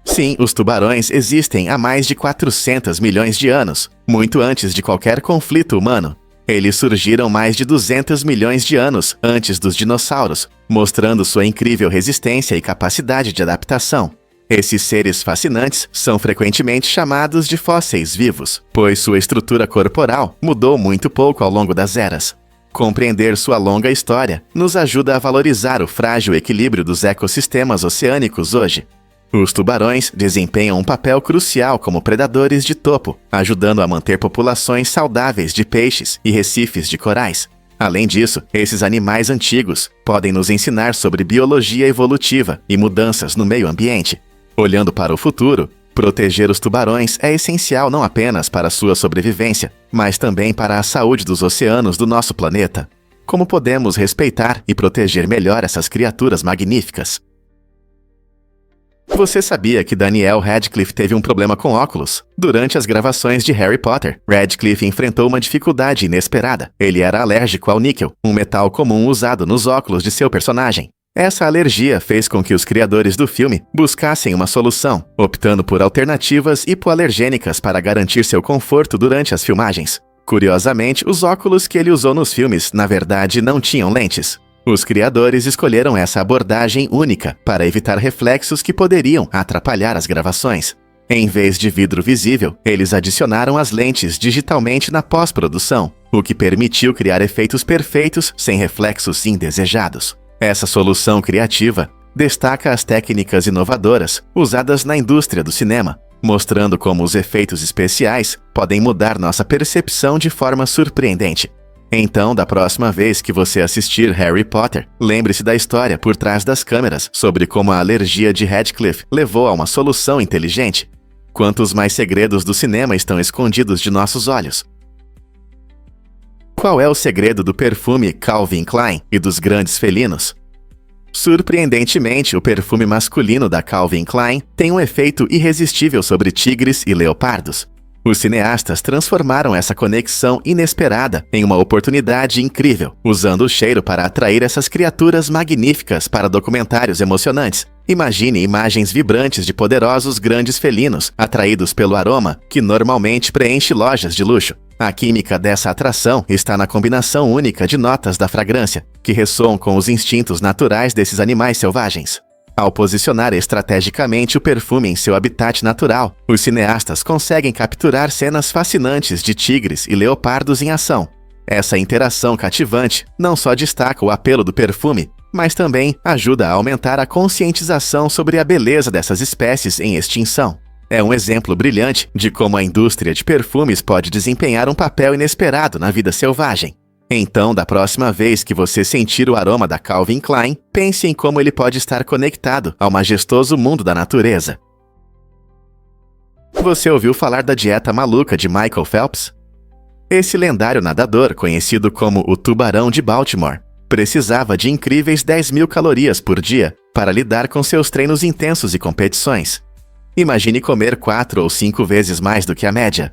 Sim, os tubarões existem há mais de 400 milhões de anos, muito antes de qualquer conflito humano. Eles surgiram mais de 200 milhões de anos antes dos dinossauros, mostrando sua incrível resistência e capacidade de adaptação. Esses seres fascinantes são frequentemente chamados de fósseis vivos, pois sua estrutura corporal mudou muito pouco ao longo das eras. Compreender sua longa história nos ajuda a valorizar o frágil equilíbrio dos ecossistemas oceânicos hoje. Os tubarões desempenham um papel crucial como predadores de topo, ajudando a manter populações saudáveis de peixes e recifes de corais. Além disso, esses animais antigos podem nos ensinar sobre biologia evolutiva e mudanças no meio ambiente. Olhando para o futuro, proteger os tubarões é essencial não apenas para sua sobrevivência, mas também para a saúde dos oceanos do nosso planeta. Como podemos respeitar e proteger melhor essas criaturas magníficas? Você sabia que Daniel Radcliffe teve um problema com óculos? Durante as gravações de Harry Potter, Radcliffe enfrentou uma dificuldade inesperada. Ele era alérgico ao níquel, um metal comum usado nos óculos de seu personagem. Essa alergia fez com que os criadores do filme buscassem uma solução, optando por alternativas hipoalergênicas para garantir seu conforto durante as filmagens. Curiosamente, os óculos que ele usou nos filmes, na verdade, não tinham lentes. Os criadores escolheram essa abordagem única para evitar reflexos que poderiam atrapalhar as gravações. Em vez de vidro visível, eles adicionaram as lentes digitalmente na pós-produção, o que permitiu criar efeitos perfeitos sem reflexos indesejados. Essa solução criativa destaca as técnicas inovadoras usadas na indústria do cinema, mostrando como os efeitos especiais podem mudar nossa percepção de forma surpreendente. Então, da próxima vez que você assistir Harry Potter, lembre-se da história por trás das câmeras sobre como a alergia de Radcliffe levou a uma solução inteligente. Quantos mais segredos do cinema estão escondidos de nossos olhos? Qual é o segredo do perfume Calvin Klein e dos grandes felinos? Surpreendentemente, o perfume masculino da Calvin Klein tem um efeito irresistível sobre tigres e leopardos. Os cineastas transformaram essa conexão inesperada em uma oportunidade incrível, usando o cheiro para atrair essas criaturas magníficas para documentários emocionantes. Imagine imagens vibrantes de poderosos grandes felinos atraídos pelo aroma que normalmente preenche lojas de luxo. A química dessa atração está na combinação única de notas da fragrância, que ressoam com os instintos naturais desses animais selvagens. Ao posicionar estrategicamente o perfume em seu habitat natural, os cineastas conseguem capturar cenas fascinantes de tigres e leopardos em ação. Essa interação cativante não só destaca o apelo do perfume, mas também ajuda a aumentar a conscientização sobre a beleza dessas espécies em extinção. É um exemplo brilhante de como a indústria de perfumes pode desempenhar um papel inesperado na vida selvagem. Então, da próxima vez que você sentir o aroma da Calvin Klein, pense em como ele pode estar conectado ao majestoso mundo da natureza. Você ouviu falar da dieta maluca de Michael Phelps? Esse lendário nadador, conhecido como o Tubarão de Baltimore, precisava de incríveis 10.000 calorias por dia para lidar com seus treinos intensos e competições. Imagine comer 4 ou 5 vezes mais do que a média.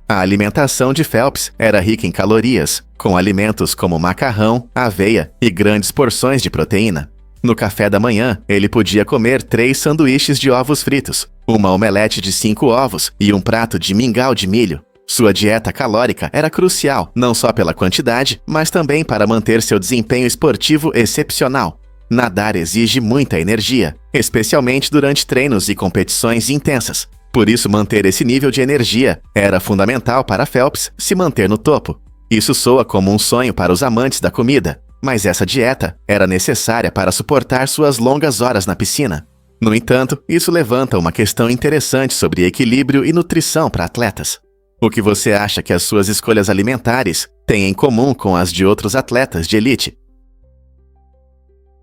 A alimentação de Phelps era rica em calorias, com alimentos como macarrão, aveia e grandes porções de proteína. No café da manhã, ele podia comer 3 sanduíches de ovos fritos, uma omelete de 5 ovos e um prato de mingau de milho. Sua dieta calórica era crucial, não só pela quantidade, mas também para manter seu desempenho esportivo excepcional. Nadar exige muita energia, especialmente durante treinos e competições intensas. Por isso, manter esse nível de energia era fundamental para Phelps se manter no topo. Isso soa como um sonho para os amantes da comida, mas essa dieta era necessária para suportar suas longas horas na piscina. No entanto, isso levanta uma questão interessante sobre equilíbrio e nutrição para atletas. O que você acha que as suas escolhas alimentares têm em comum com as de outros atletas de elite?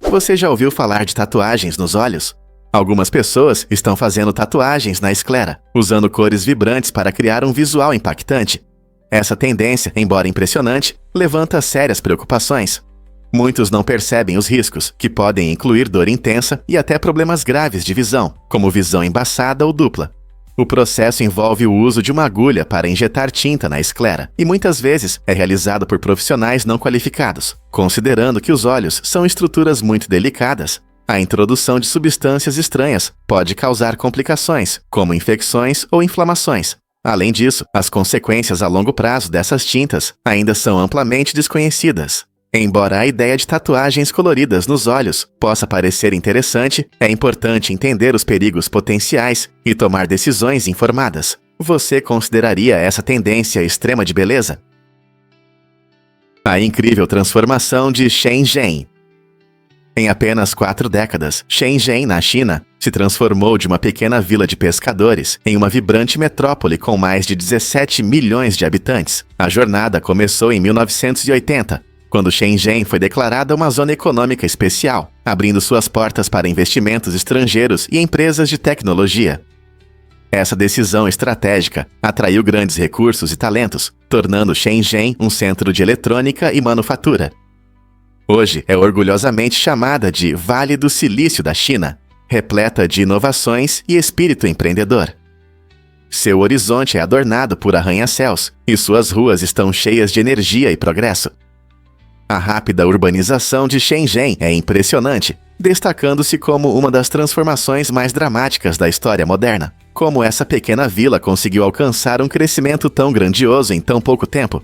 Você já ouviu falar de tatuagens nos olhos? Algumas pessoas estão fazendo tatuagens na esclera, usando cores vibrantes para criar um visual impactante. Essa tendência, embora impressionante, levanta sérias preocupações. Muitos não percebem os riscos, que podem incluir dor intensa e até problemas graves de visão, como visão embaçada ou dupla. O processo envolve o uso de uma agulha para injetar tinta na esclera, e muitas vezes é realizado por profissionais não qualificados. Considerando que os olhos são estruturas muito delicadas, a introdução de substâncias estranhas pode causar complicações, como infecções ou inflamações. Além disso, as consequências a longo prazo dessas tintas ainda são amplamente desconhecidas. Embora a ideia de tatuagens coloridas nos olhos possa parecer interessante, é importante entender os perigos potenciais e tomar decisões informadas. Você consideraria essa tendência extrema de beleza? A incrível transformação de Shenzhen. Em apenas 4 décadas, Shenzhen, na China, se transformou de uma pequena vila de pescadores em uma vibrante metrópole com mais de 17 milhões de habitantes. A jornada começou em 1980, quando Shenzhen foi declarada uma zona econômica especial, abrindo suas portas para investimentos estrangeiros e empresas de tecnologia. Essa decisão estratégica atraiu grandes recursos e talentos, tornando Shenzhen um centro de eletrônica e manufatura. Hoje é orgulhosamente chamada de Vale do Silício da China, repleta de inovações e espírito empreendedor. Seu horizonte é adornado por arranha-céus e suas ruas estão cheias de energia e progresso. A rápida urbanização de Shenzhen é impressionante, destacando-se como uma das transformações mais dramáticas da história moderna. Como essa pequena vila conseguiu alcançar um crescimento tão grandioso em tão pouco tempo?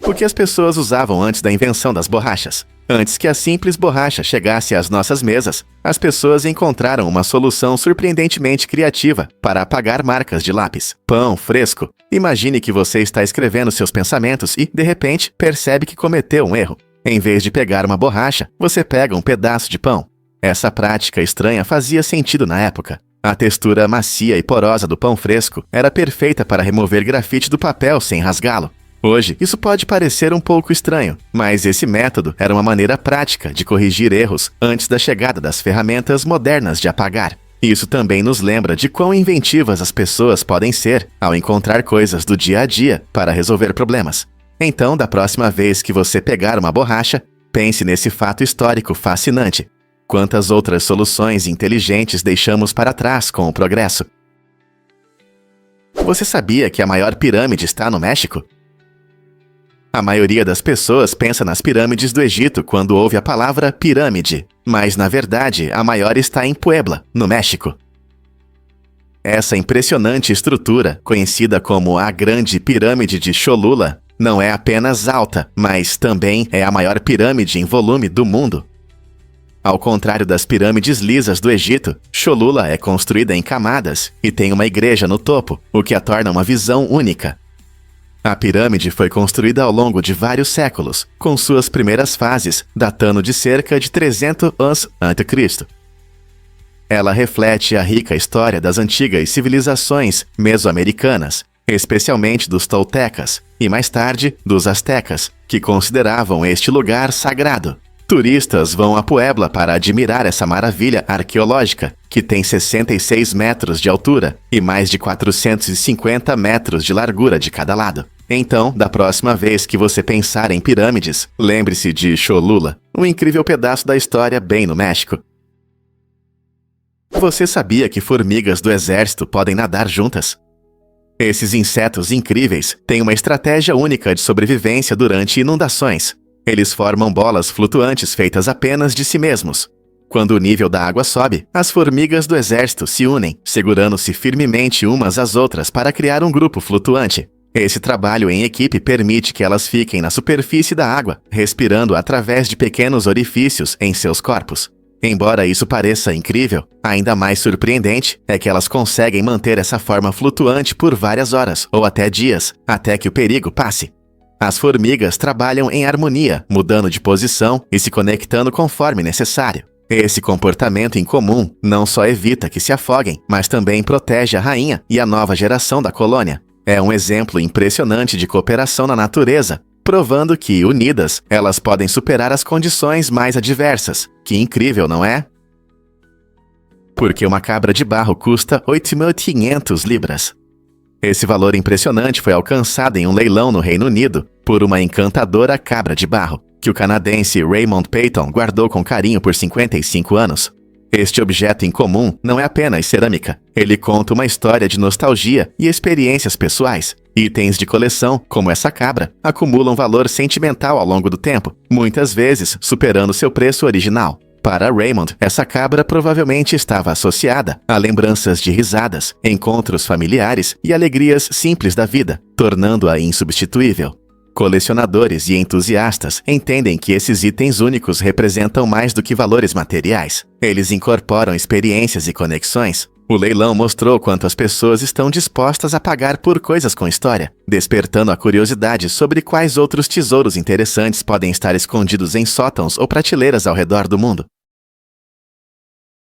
O que as pessoas usavam antes da invenção das borrachas? Antes que a simples borracha chegasse às nossas mesas, as pessoas encontraram uma solução surpreendentemente criativa para apagar marcas de lápis. Pão fresco. Imagine que você está escrevendo seus pensamentos e, de repente, percebe que cometeu um erro. Em vez de pegar uma borracha, você pega um pedaço de pão. Essa prática estranha fazia sentido na época. A textura macia e porosa do pão fresco era perfeita para remover grafite do papel sem rasgá-lo. Hoje, isso pode parecer um pouco estranho, mas esse método era uma maneira prática de corrigir erros antes da chegada das ferramentas modernas de apagar. Isso também nos lembra de quão inventivas as pessoas podem ser ao encontrar coisas do dia a dia para resolver problemas. Então, da próxima vez que você pegar uma borracha, pense nesse fato histórico fascinante. Quantas outras soluções inteligentes deixamos para trás com o progresso? Você sabia que a maior pirâmide está no México? A maioria das pessoas pensa nas pirâmides do Egito quando ouve a palavra pirâmide, mas na verdade a maior está em Puebla, no México. Essa impressionante estrutura, conhecida como a Grande Pirâmide de Cholula, não é apenas alta, mas também é a maior pirâmide em volume do mundo. Ao contrário das pirâmides lisas do Egito, Cholula é construída em camadas e tem uma igreja no topo, o que a torna uma visão única. A pirâmide foi construída ao longo de vários séculos, com suas primeiras fases datando de cerca de 300 anos a.C. Ela reflete a rica história das antigas civilizações mesoamericanas, especialmente dos toltecas e mais tarde dos astecas, que consideravam este lugar sagrado. Turistas vão a Puebla para admirar essa maravilha arqueológica, que tem 66 metros de altura e mais de 450 metros de largura de cada lado. Então, da próxima vez que você pensar em pirâmides, lembre-se de Cholula, um incrível pedaço da história bem no México. Você sabia que formigas do exército podem nadar juntas? Esses insetos incríveis têm uma estratégia única de sobrevivência durante inundações. Eles formam bolas flutuantes feitas apenas de si mesmos. Quando o nível da água sobe, as formigas do exército se unem, segurando-se firmemente umas às outras para criar um grupo flutuante. Esse trabalho em equipe permite que elas fiquem na superfície da água, respirando através de pequenos orifícios em seus corpos. Embora isso pareça incrível, ainda mais surpreendente é que elas conseguem manter essa forma flutuante por várias horas ou até dias, até que o perigo passe. As formigas trabalham em harmonia, mudando de posição e se conectando conforme necessário. Esse comportamento incomum não só evita que se afoguem, mas também protege a rainha e a nova geração da colônia. É um exemplo impressionante de cooperação na natureza, provando que, unidas, elas podem superar as condições mais adversas. Que incrível, não é? Porque uma cabra de barro custa 8.500 libras. Esse valor impressionante foi alcançado em um leilão no Reino Unido por uma encantadora cabra de barro, que o canadense Raymond Peyton guardou com carinho por 55 anos. Este objeto incomum não é apenas cerâmica. Ele conta uma história de nostalgia e experiências pessoais. Itens de coleção, como essa cabra, acumulam valor sentimental ao longo do tempo, muitas vezes superando seu preço original. Para Raymond, essa cabra provavelmente estava associada a lembranças de risadas, encontros familiares e alegrias simples da vida, tornando-a insubstituível. Colecionadores e entusiastas entendem que esses itens únicos representam mais do que valores materiais. Eles incorporam experiências e conexões. O leilão mostrou quanto as pessoas estão dispostas a pagar por coisas com história, despertando a curiosidade sobre quais outros tesouros interessantes podem estar escondidos em sótãos ou prateleiras ao redor do mundo.